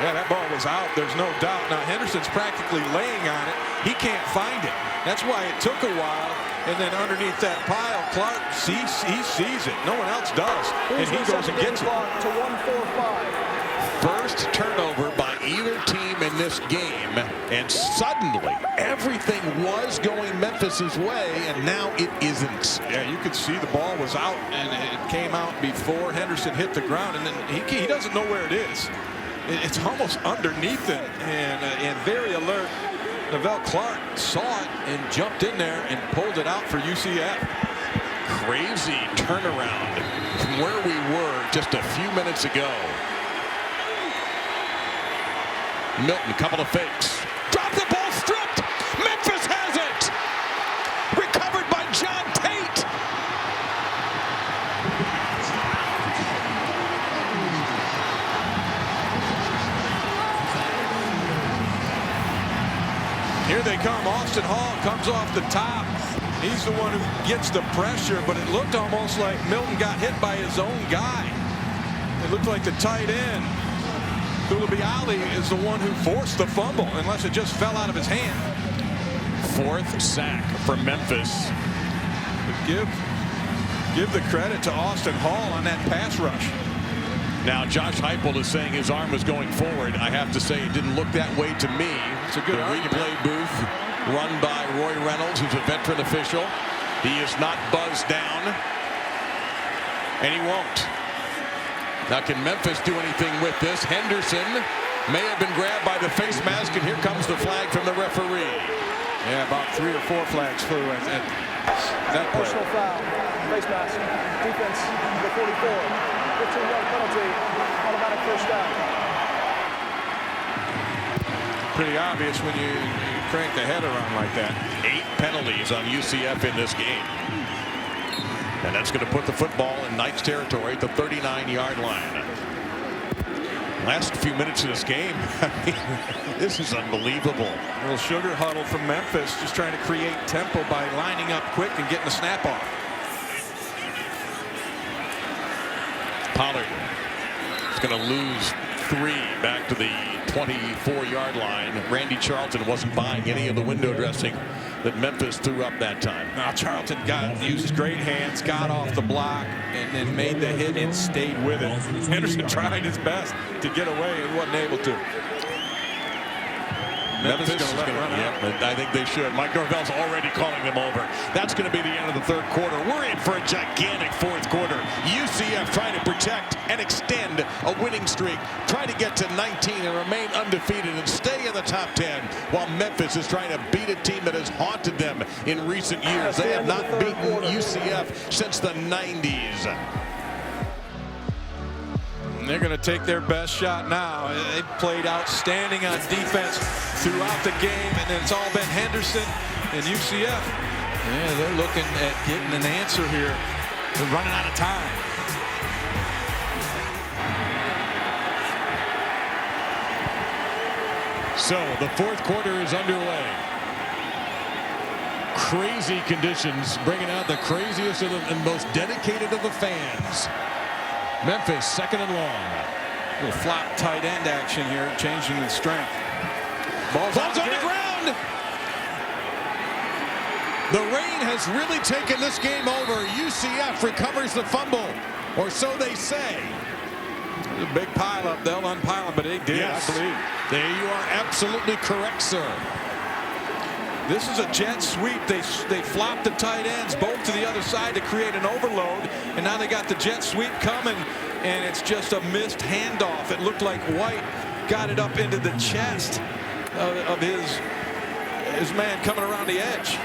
Yeah, that ball was out. There's no doubt. Now, Henderson's practically laying on it. He can't find it. That's why it took a while. And then underneath that pile, Clark, he sees it. No one else does. And he goes and gets it. To 1:45. First turnover by either team in this game. And suddenly, everything was going Memphis's way, and now it isn't. Yeah, you could see the ball was out, and it came out before Henderson hit the ground. And then he doesn't know where it is. It's almost underneath him, and very alert. Novell Clark saw it and jumped in there and pulled it out for UCF. Crazy turnaround from where we were just a few minutes ago. Milton, couple of fakes. Drop the ball, stripped. Memphis has it. Recovered by John Tate. Here they come. Austin Hall comes off the top. He's the one who gets the pressure, but it looked almost like Milton got hit by his own guy. It looked like the tight end, Kalubi Ali, is the one who forced the fumble, unless it just fell out of his hand. 4th sack for Memphis. But give the credit to Austin Hall on that pass rush. Now Josh Heupel is saying his arm was going forward. I have to say it didn't look that way to me. It's a good replay booth run by Roy Reynolds, who's a veteran official. He is not buzzed down, and he won't. Now, can Memphis do anything with this? Henderson may have been grabbed by the face mask, and here comes the flag from the referee. Yeah, about 3 or 4 flags flew at that play. Personal foul, face mask, defense, number 44, 15-yard penalty, automatic first down. Pretty obvious when you crank the head around like that. 8 penalties on UCF in this game. And that's going to put the football in Knights territory at the 39-yard line. Last few minutes of this game, I mean, this is unbelievable. A little sugar huddle from Memphis, just trying to create tempo by lining up quick and getting the snap off. Pollard is going to lose 3 back to the 24-yard line. Randy Charlton wasn't buying any of the window dressing that Memphis threw up that time. Now Charlton used his great hands, got off the block, and then made the hit and stayed with it. Henderson tried his best to get away and wasn't able to. Memphis is going to run out. I think they should. Mike Norvell's already calling them over. That's going to be the end of the third quarter. We're in for a gigantic fourth quarter. UCF trying to protect and extend a winning streak, trying to get to 19 and remain undefeated and stay in the top 10, while Memphis is trying to beat a team that has haunted them in recent years. They have not beaten UCF since the 90s. They're going to take their best shot now. They played outstanding on defense throughout the game, and then it's all been Henderson and UCF. Yeah, they're looking at getting an answer here. They're running out of time. So the fourth quarter is underway. Crazy conditions, bringing out the craziest of and most dedicated of the fans. Memphis, second and long. A little flop tight end action here, changing the strength. Ball's on the ground. The rain has really taken this game over. UCF recovers the fumble, or so they say. There's a big pile up. They'll unpile them, but they did, yes. I believe. There you are absolutely correct, sir. This is a jet sweep. They flopped the tight ends both to the other side to create an overload, and now they got the jet sweep coming, and it's just a missed handoff. It looked like White got it up into the chest of his man coming around the edge.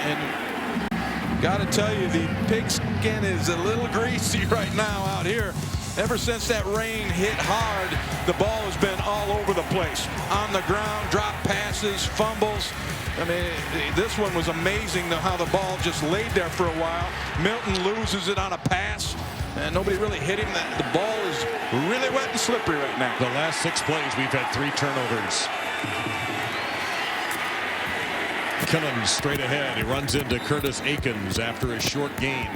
And got to tell you, the pigskin is a little greasy right now out here. Ever since that rain hit hard, the ball has been all over the place. On the ground, drop passes, fumbles. I mean, this one was amazing how the ball just laid there for a while. Milton loses it on a pass, and nobody really hit him. The ball is really wet and slippery right now. The last 6 plays, we've had 3 turnovers. Killins straight ahead. He runs into Curtis Akins after a short gain.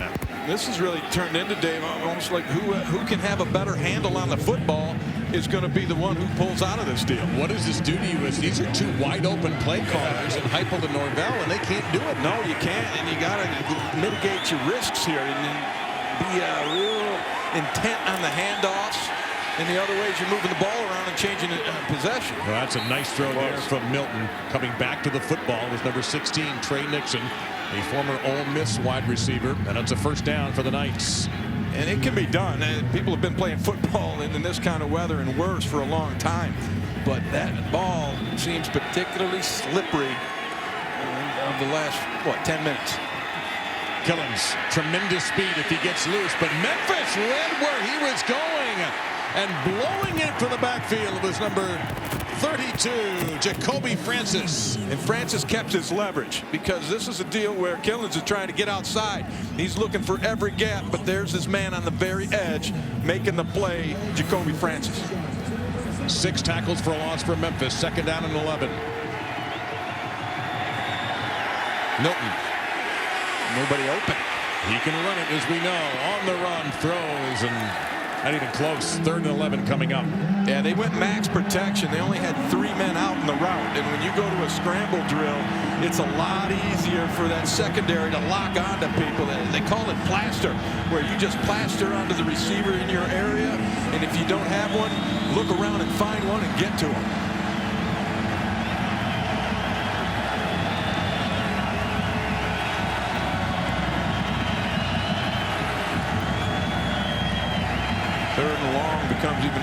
This has really turned into, Dave, almost like who can have a better handle on the football is going to be the one who pulls out of this deal. What does this do to you? These are 2 wide open play callers in Heupel and Norvell, and they can't do it. No, you can't, and you got to mitigate your risks here and be real intent on the handoffs. And the other ways you're moving the ball around and changing possession. Well, that's a nice throw there from Milton. Coming back to the football was number 16, Trey Nixon, a former Ole Miss wide receiver. And it's a first down for the Knights. And it can be done. And people have been playing football in this kind of weather and worse for a long time. But that ball seems particularly slippery of the last, 10 minutes. Killins, tremendous speed if he gets loose. But Memphis read where he was going. And blowing it from the backfield was number 32, Jacoby Francis. And Francis kept his leverage because this is a deal where Killins is trying to get outside. He's looking for every gap, but there's his man on the very edge making the play, Jacoby Francis. 6 tackles for a loss for Memphis, second down and 11. Milton. Nobody open. He can run it, as we know. On the run, throws, and not even close. Third and 11 coming up. Yeah, they went max protection. They only had 3 men out in the route. And when you go to a scramble drill, it's a lot easier for that secondary to lock onto people. They call it plaster, where you just plaster onto the receiver in your area. And if you don't have one, look around and find one and get to him.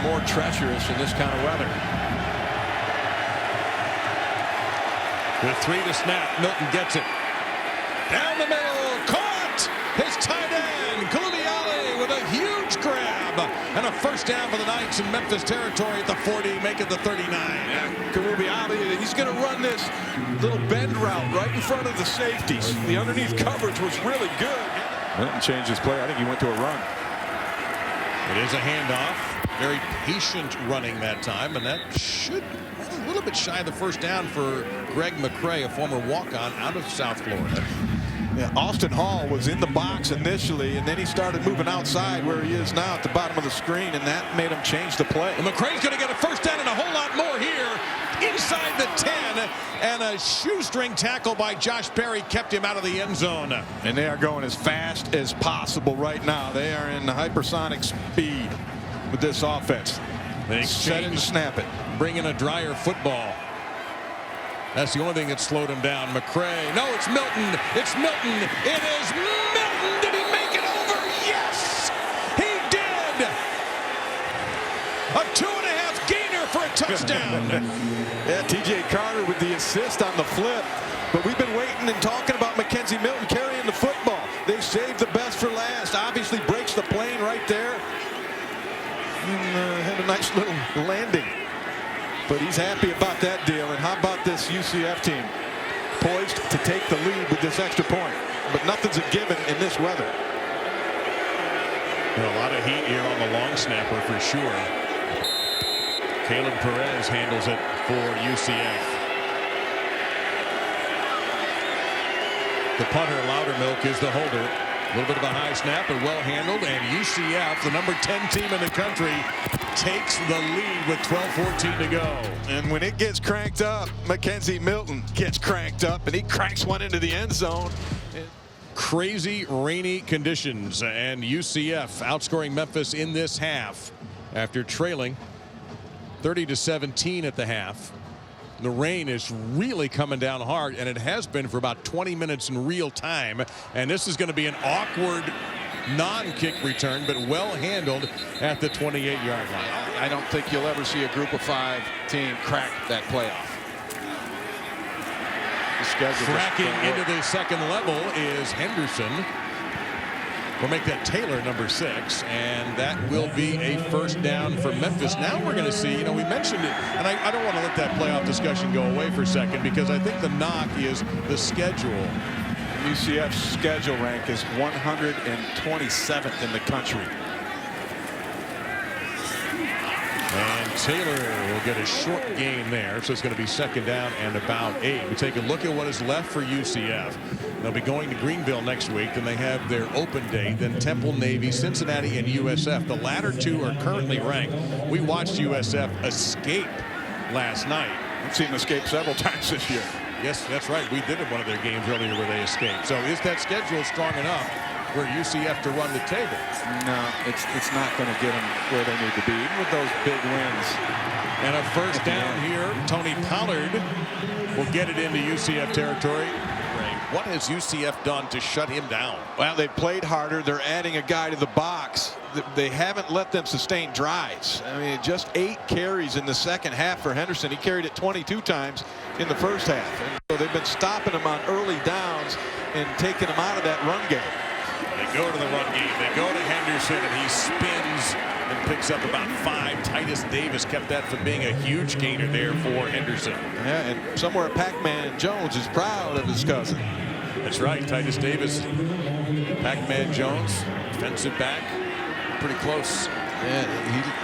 more treacherous in this kind of weather. With 3 to snap, Milton gets it. Down the middle, caught! His tight end, Koulibaly, with a huge grab. And a first down for the Knights in Memphis territory at the 40, make it the 39. Koulibaly, he's going to run this little bend route right in front of the safeties. The underneath coverage was really good. Milton changed his play. I think he went to a run. It is a handoff. Very patient running that time, and that should a little bit shy of the first down for Greg McCray, a former walk-on out of South Florida. Yeah, Austin Hall was in the box initially, and then he started moving outside where he is now at the bottom of the screen, and that made him change the play. And McCray's going to get a first down and a whole lot more here inside the 10, and a shoestring tackle by Josh Perry kept him out of the end zone. And they are going as fast as possible right now. They are in hypersonic speed with this offense. They set it and snap it. Bring in a drier football. That's the only thing that slowed him down. McCray. No, it's Milton. It's Milton. It is Milton. Did he make it over? Yes, he did. A 2.5 gainer for a touchdown. Yeah, T.J. Carter with the assist on the flip. But we've been waiting and talking about Mackenzie Milton carrying the football. They saved the best for last. Obviously breaks the plane right there. And had a nice little landing. But he's happy about that deal. And how about this UCF team? Poised to take the lead with this extra point. But nothing's a given in this weather. A lot of heat here on the long snapper for sure. Caleb Perez handles it for UCF. The punter, Loudermilk, is the holder. A little bit of a high snap, but well handled. And UCF, the number 10 team in the country, takes the lead with 12:14 to go. And when it gets cranked up, Mackenzie Milton gets cranked up, and he cranks one into the end zone. Crazy rainy conditions, and UCF outscoring Memphis in this half after trailing 30-17 at the half. The rain is really coming down hard, and it has been for about 20 minutes in real time. And this is going to be an awkward non-kick return, but well handled at the 28-yard line. I don't think you'll ever see a group of 5 team crack that playoff. Tracking into the second level is Henderson. We'll make that Taylor number 6, and that will be a first down for Memphis. Now we're going to see, we mentioned it, and I don't want to let that playoff discussion go away for a second, because I think the knock is the schedule. UCF's schedule rank is 127th in the country. And Taylor will get a short gain there, so it's going to be second down and about 8. We take a look at what is left for UCF. They'll be going to Greenville next week. Then they have their open date. Then Temple, Navy, Cincinnati, and USF. The latter 2 are currently ranked. We watched USF escape last night. We've seen them escape several times this year. Yes, that's right. We did it one of their games earlier where they escaped. So is that schedule strong enough for UCF to run the table? No, it's not going to get them where they need to be, even with those big wins. And a first down here. Tony Pollard will get it into UCF territory. What has UCF done to shut him down? Well, they've played harder. They're adding a guy to the box. They haven't let them sustain drives. I mean, just 8 carries in the second half for Henderson. He carried it 22 times in the first half. And so they've been stopping him on early downs and taking him out of that run game. They go to the run game. They go to Henderson, and he spins and picks up about 5. Titus Davis kept that from being a huge gainer there for Henderson. Yeah, and somewhere Pac-Man Jones is proud of his cousin. That's right, Titus Davis. Pac-Man Jones, defensive back, pretty close. Yeah,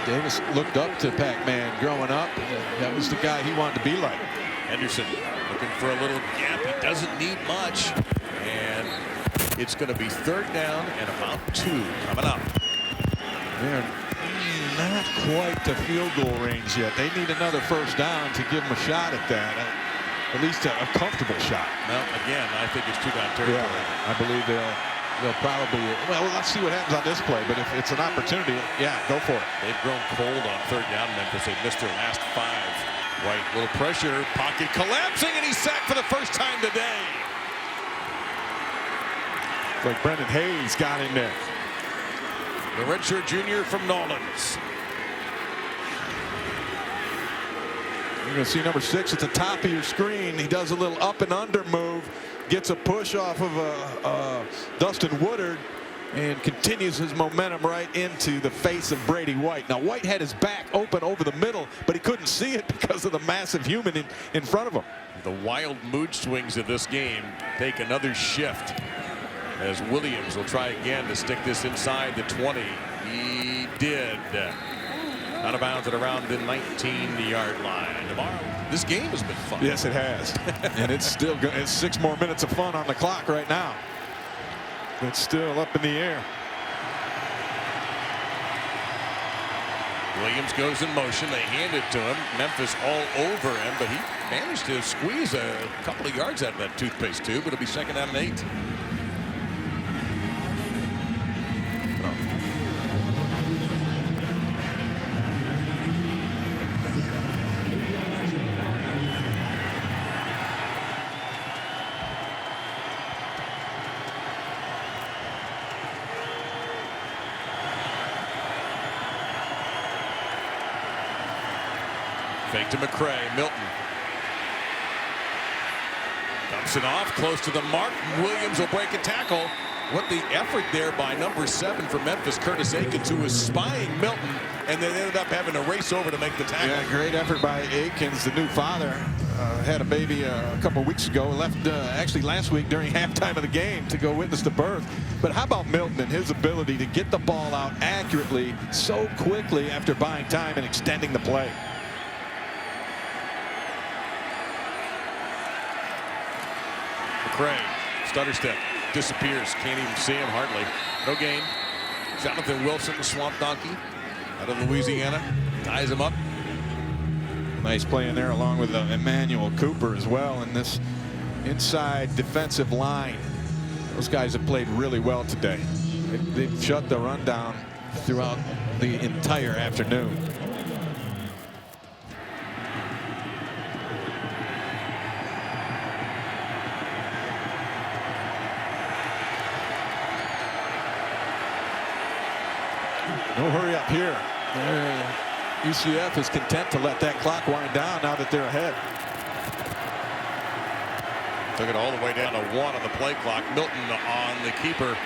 Davis looked up to Pac-Man growing up. That was the guy he wanted to be like. Henderson looking for a little gap. He doesn't need much. And it's going to be third down and about 2 coming up. They're not quite to field goal range yet. They need another first down to give them a shot at that. At least a comfortable shot. Well, again, I think it's 2-down territory. Yeah, I believe they'll probably, well, let's see what happens on this play. But if it's an opportunity, yeah, go for it. They've grown cold on third down, Memphis. They've missed their last 5. White, little pressure, pocket collapsing, and he's sacked for the first time today. Like Brendan Hayes got in there. The redshirt junior from Nolans. You're going to see number 6 at the top of your screen. He does a little up and under move, gets a push off of Dustin Woodard, and continues his momentum right into the face of Brady White. Now, White had his back open over the middle, but he couldn't see it because of the massive human in front of him. The wild mood swings of this game take another shift as Williams will try again to stick this inside the 20. He did. Out of bounds at around the 19-yard line. Tomorrow, this game has been fun. Yes, it has. And it's still good. It's 6 more minutes of fun on the clock right now. It's still up in the air. Williams goes in motion. They hand it to him. Memphis all over him, but he managed to squeeze a couple of yards out of that toothpaste tube. It'll be 2nd down and 8. Fake to McCray. Milton dumps it off close to the mark. Williams will break a tackle. What the effort there by number 7 for Memphis, Curtis Akins, who was spying Milton, and then ended up having to race over to make the tackle. Yeah, great effort by Akins, the new father. Had a baby a couple of weeks ago. Left actually last week during halftime of the game to go witness the birth. But how about Milton and his ability to get the ball out accurately so quickly after buying time and extending the play? McCray, stutter step, disappears. Can't even see him hardly. No gain. Jonathan Wilson, the swamp donkey, out of Louisiana, ties him up. Nice play in there along with Emmanuel Cooper as well in this inside defensive line. Those guys have played really well today. They've shut the run down throughout the entire afternoon. No hurry up here. UCF is content to let that clock wind down now that they're ahead. Took it all the way down to 1 on the play clock. Milton on the keeper.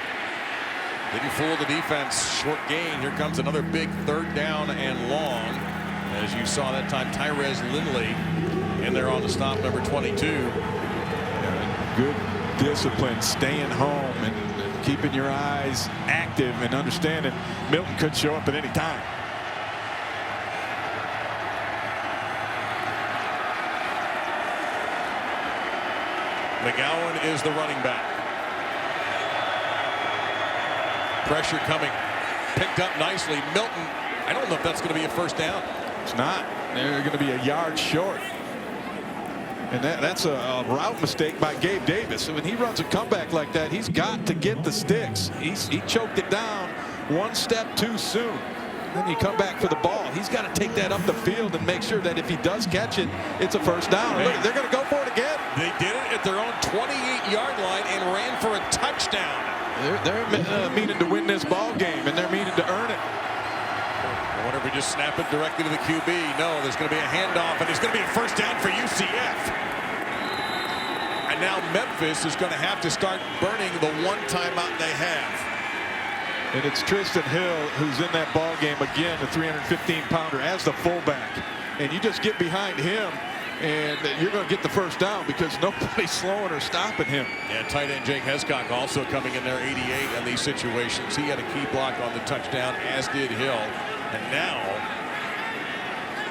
Didn't fool the defense. Short gain. Here comes another big 3rd down and long. As you saw that time, Tyrez Lindley in there on the stop, number 22. Good discipline, staying home and keeping your eyes active and understanding Milton could show up at any time. McGowan is the running back. Pressure coming. Picked up nicely. Milton, I don't know if that's going to be a 1st down. It's not. They're going to be a yard short. And that's a route mistake by Gabe Davis. So when he runs a comeback like that, he's got to get the sticks. He choked it down 1 step too soon. Then you come back for the ball. He's got to take that up the field and make sure that if he does catch it, it's a 1st down. Hey, they're going to go for it again. They did it at their own 28-yard line and ran for a touchdown. They're meaning to win this ball game, and they're meaning to earn it. I wonder if we just snap it directly to the QB. No, there's going to be a handoff, and there's going to be a 1st down for UCF. And now Memphis is going to have to start burning the 1 timeout they have. And it's Tristan Hill who's in that ball game again, the 315-pounder as the fullback. And you just get behind him, and you're going to get the 1st down because nobody's slowing or stopping him. Yeah, tight end Jake Hescock also coming in there, 88 in these situations. He had a key block on the touchdown, as did Hill. And now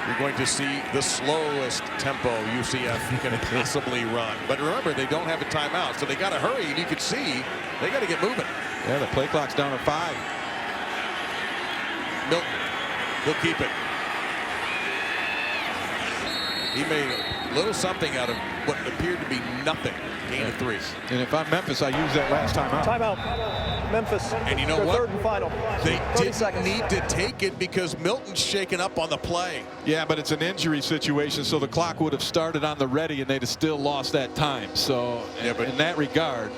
you're going to see the slowest tempo UCF can possibly run. But remember, they don't have a timeout, so they got to hurry. And you can see they got to get moving. Yeah, the play clock's down to 5. Milton will keep it. He made a little something out of what appeared to be nothing. Gain of 3. And if I'm Memphis, I use that last timeout. Timeout. Memphis. And you know what? 3rd and final. They didn't need to take it because Milton's shaken up on the play. Yeah, but it's an injury situation, so the clock would have started on the ready, and they'd have still lost that time. So yeah, but in that regard,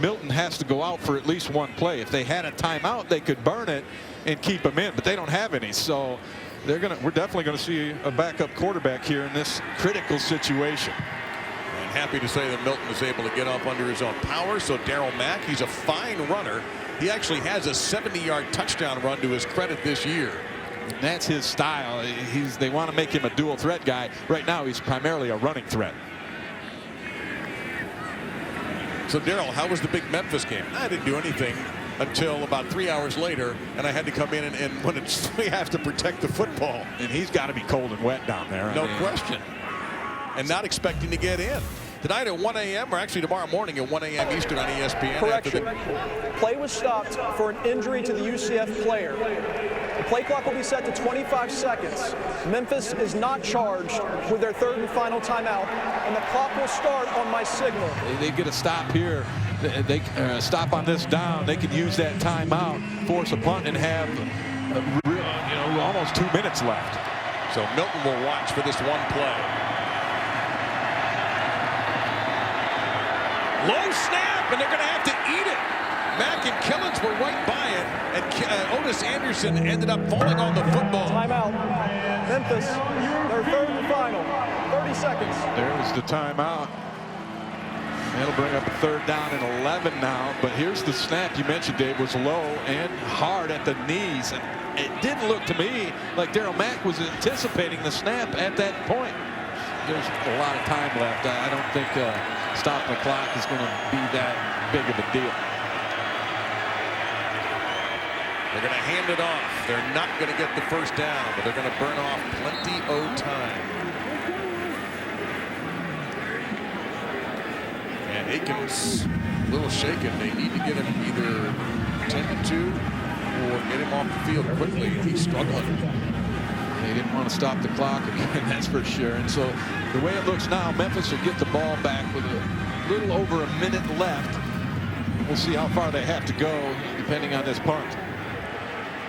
Milton has to go out for at least 1 play. If they had a timeout, they could burn it and keep him in, but they don't have any. So we're definitely going to see a backup quarterback here in this critical situation. And happy to say that Milton was able to get up under his own power. So Darryl Mack, he's a fine runner. He actually has a 70-yard touchdown run to his credit this year. And that's his style. They want to make him a dual threat guy. Right now, he's primarily a running threat. So Darryl, how was the big Memphis game? I didn't do anything until about 3 hours later, and I had to come in and when we have to protect the football. And he's got to be cold and wet down there. No question. And not expecting to get in. Tonight at 1 a.m. or actually tomorrow morning at 1 a.m. Eastern on ESPN. Correction. Play was stopped for an injury to the UCF player. The play clock will be set to 25 seconds. Memphis is not charged with their third and final timeout, and the clock will start on my signal. They get a stop here. They stop on this down. They can use that timeout, force a punt, and have almost 2 minutes left. So Milton will watch for this one play. Low snap, and they're going to have to eat it. Mack and Killens were right by it, and Otis Anderson ended up falling on the football. Timeout. Memphis, their third and final. 30 seconds. There's the timeout. That'll bring up a third down and 11 now. But here's the snap you mentioned, Dave, was low and hard at the knees. And it didn't look to me like Darryl Mack was anticipating the snap at that point. There's a lot of time left. I don't think stopping the clock is going to be that big of a deal. They're going to hand it off. They're not going to get the first down, but they're going to burn off plenty of time. And Aikens a little shaken. They need to get him either tended to or get him off the field quickly. He's struggling. They didn't want to stop the clock again, that's for sure. And so the way it looks now, Memphis will get the ball back with a little over a minute left. We'll see how far they have to go depending on this punt.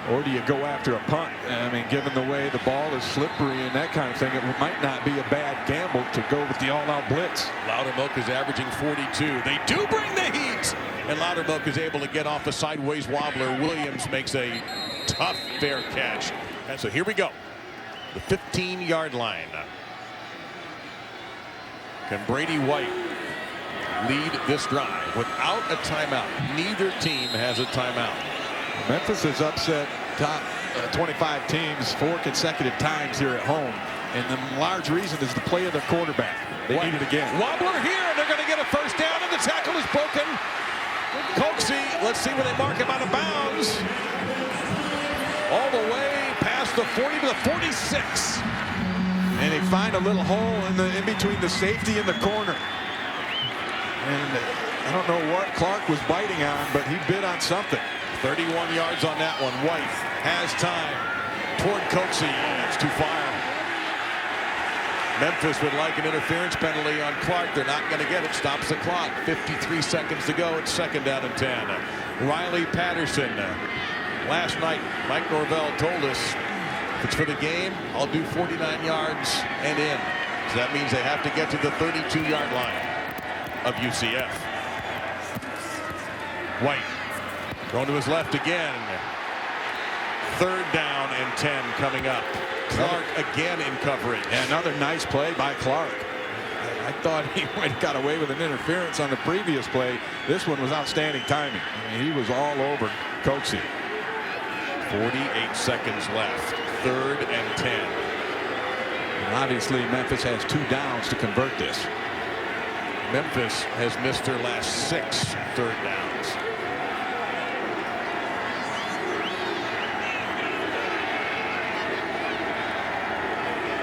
Or do you go after a punt? I mean, given the way the ball is slippery and that kind of thing, it might not be a bad gamble to go with the all-out blitz. Loudermilk is averaging 42. They do bring the heat. And Loudermilk is able to get off a sideways wobbler. Williams makes a tough, fair catch. And so here we go. The 15-yard line. Can Brady White lead this drive without a timeout? Neither team has a timeout. Memphis has upset top 25 teams 4 consecutive times here at home. And the large reason is the play of their quarterback. They need it again. Wobbler here, and they're going to get a first down, and the tackle is broken. Coxie, let's see where they mark him out of bounds. All the way past the 40 to the 46. And they find a little hole in between the safety and the corner. And I don't know what Clark was biting on, but he bit on something. 31 yards on that one. White has time toward Coxie. That's too far. Memphis would like an interference penalty on Clark. They're not going to get it. Stops the clock. 53 seconds to go. It's second down and 10. Riley Patterson. Last night, Mike Norvell told us, if it's for the game, I'll do 49 yards and in. So that means they have to get to the 32-yard line of UCF. White going to his left again. Third down and 10 coming up. Clark again in coverage. Yeah, another nice play by Clark. I thought he might have got away with an interference on the previous play. This one was outstanding timing. I mean, he was all over Coxie. 48 seconds left. Third and 10. And obviously, Memphis has 2 downs to convert this. Memphis has missed their last 6 third downs.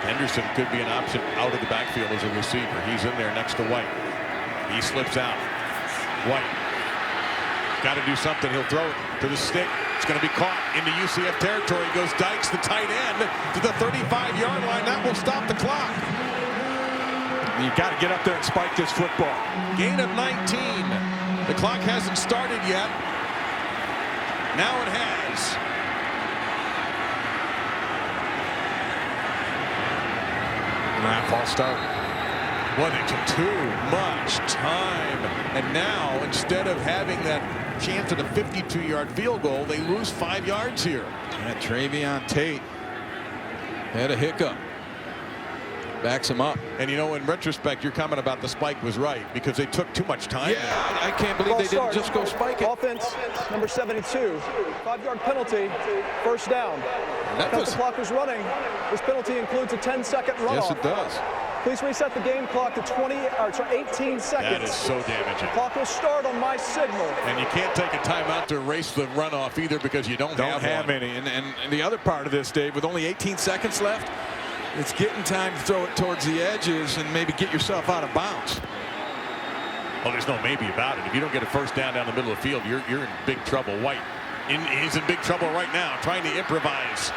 Henderson could be an option out of the backfield as a receiver. He's in there next to White. He slips out. White got to do something. He'll throw it to the stick. It's going to be caught into UCF territory. Goes Dykes, the tight end, to the 35-yard line. That will stop the clock. You got to get up there and spike this football. Gain of 19. The clock hasn't started yet. Now it has. False start. Well, they took too much time. And now, instead of having that chance at a 52-yard field goal, they lose 5 yards here. Yeah, Travion Tate Had a hiccup. Backs him up. And you know, in retrospect, your comment about the spike was right because they took too much time. Yeah, I can't believe they didn't just go spike it. Offense, number 72, 5-yard penalty, first down. Because the clock was running, this penalty includes a 10-second runoff. Yes, it does. Please reset the game clock to 18 seconds. That is so damaging. The clock will start on my signal. And you can't take a timeout to erase the runoff either because you don't have any. And the other part of this, Dave, with only 18 seconds left, it's getting time to throw it towards the edges and maybe get yourself out of bounds. Well, there's no maybe about it. If you don't get a first down the middle of the field, you're in big trouble. White is in big trouble right now, trying to improvise.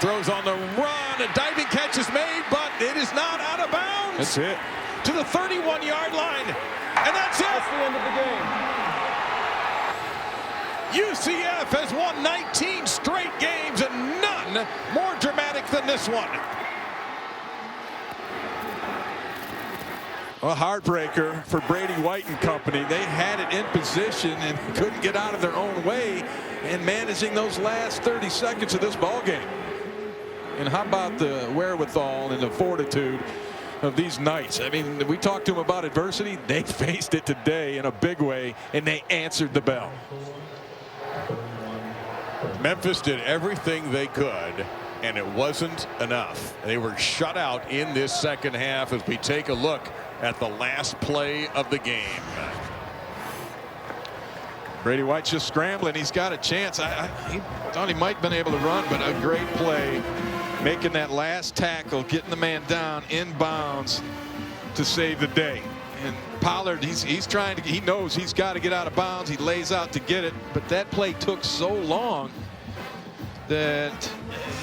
Throws on the run. A diving catch is made, but it is not out of bounds. That's it. To the 31-yard line. And that's it. That's the end of the game. UCF has won 19 straight games and none more dramatic than this one. A heartbreaker for Brady White and company. They had it in position and couldn't get out of their own way in managing those last 30 seconds of this ball game. And how about the wherewithal and the fortitude of these Knights? I mean, we talked to them about adversity. They faced it today in a big way, and they answered the bell. Memphis did everything they could, and it wasn't enough. They were shut out in this second half as we take a look at the last play of the game. Brady White's just scrambling. He's got a chance. He thought he might have been able to run, but a great play. Making that last tackle, getting the man down in bounds to save the day. And Pollard, he's trying to, he knows he's got to get out of bounds. He lays out to get it, but that play took so long that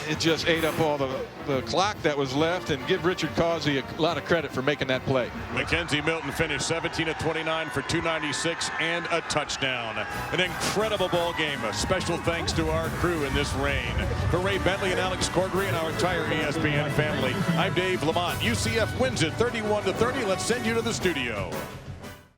it just ate up all the clock that was left. And give Richard Causey a lot of credit for making that play. Mackenzie Milton finished 17 of 29 for 296 and a touchdown. An incredible ball game. A special thanks to our crew in this rain. For Ray Bentley and Alex Cordery and our entire ESPN family, I'm Dave Lamont. UCF wins it 31-30. Let's send you to the studio.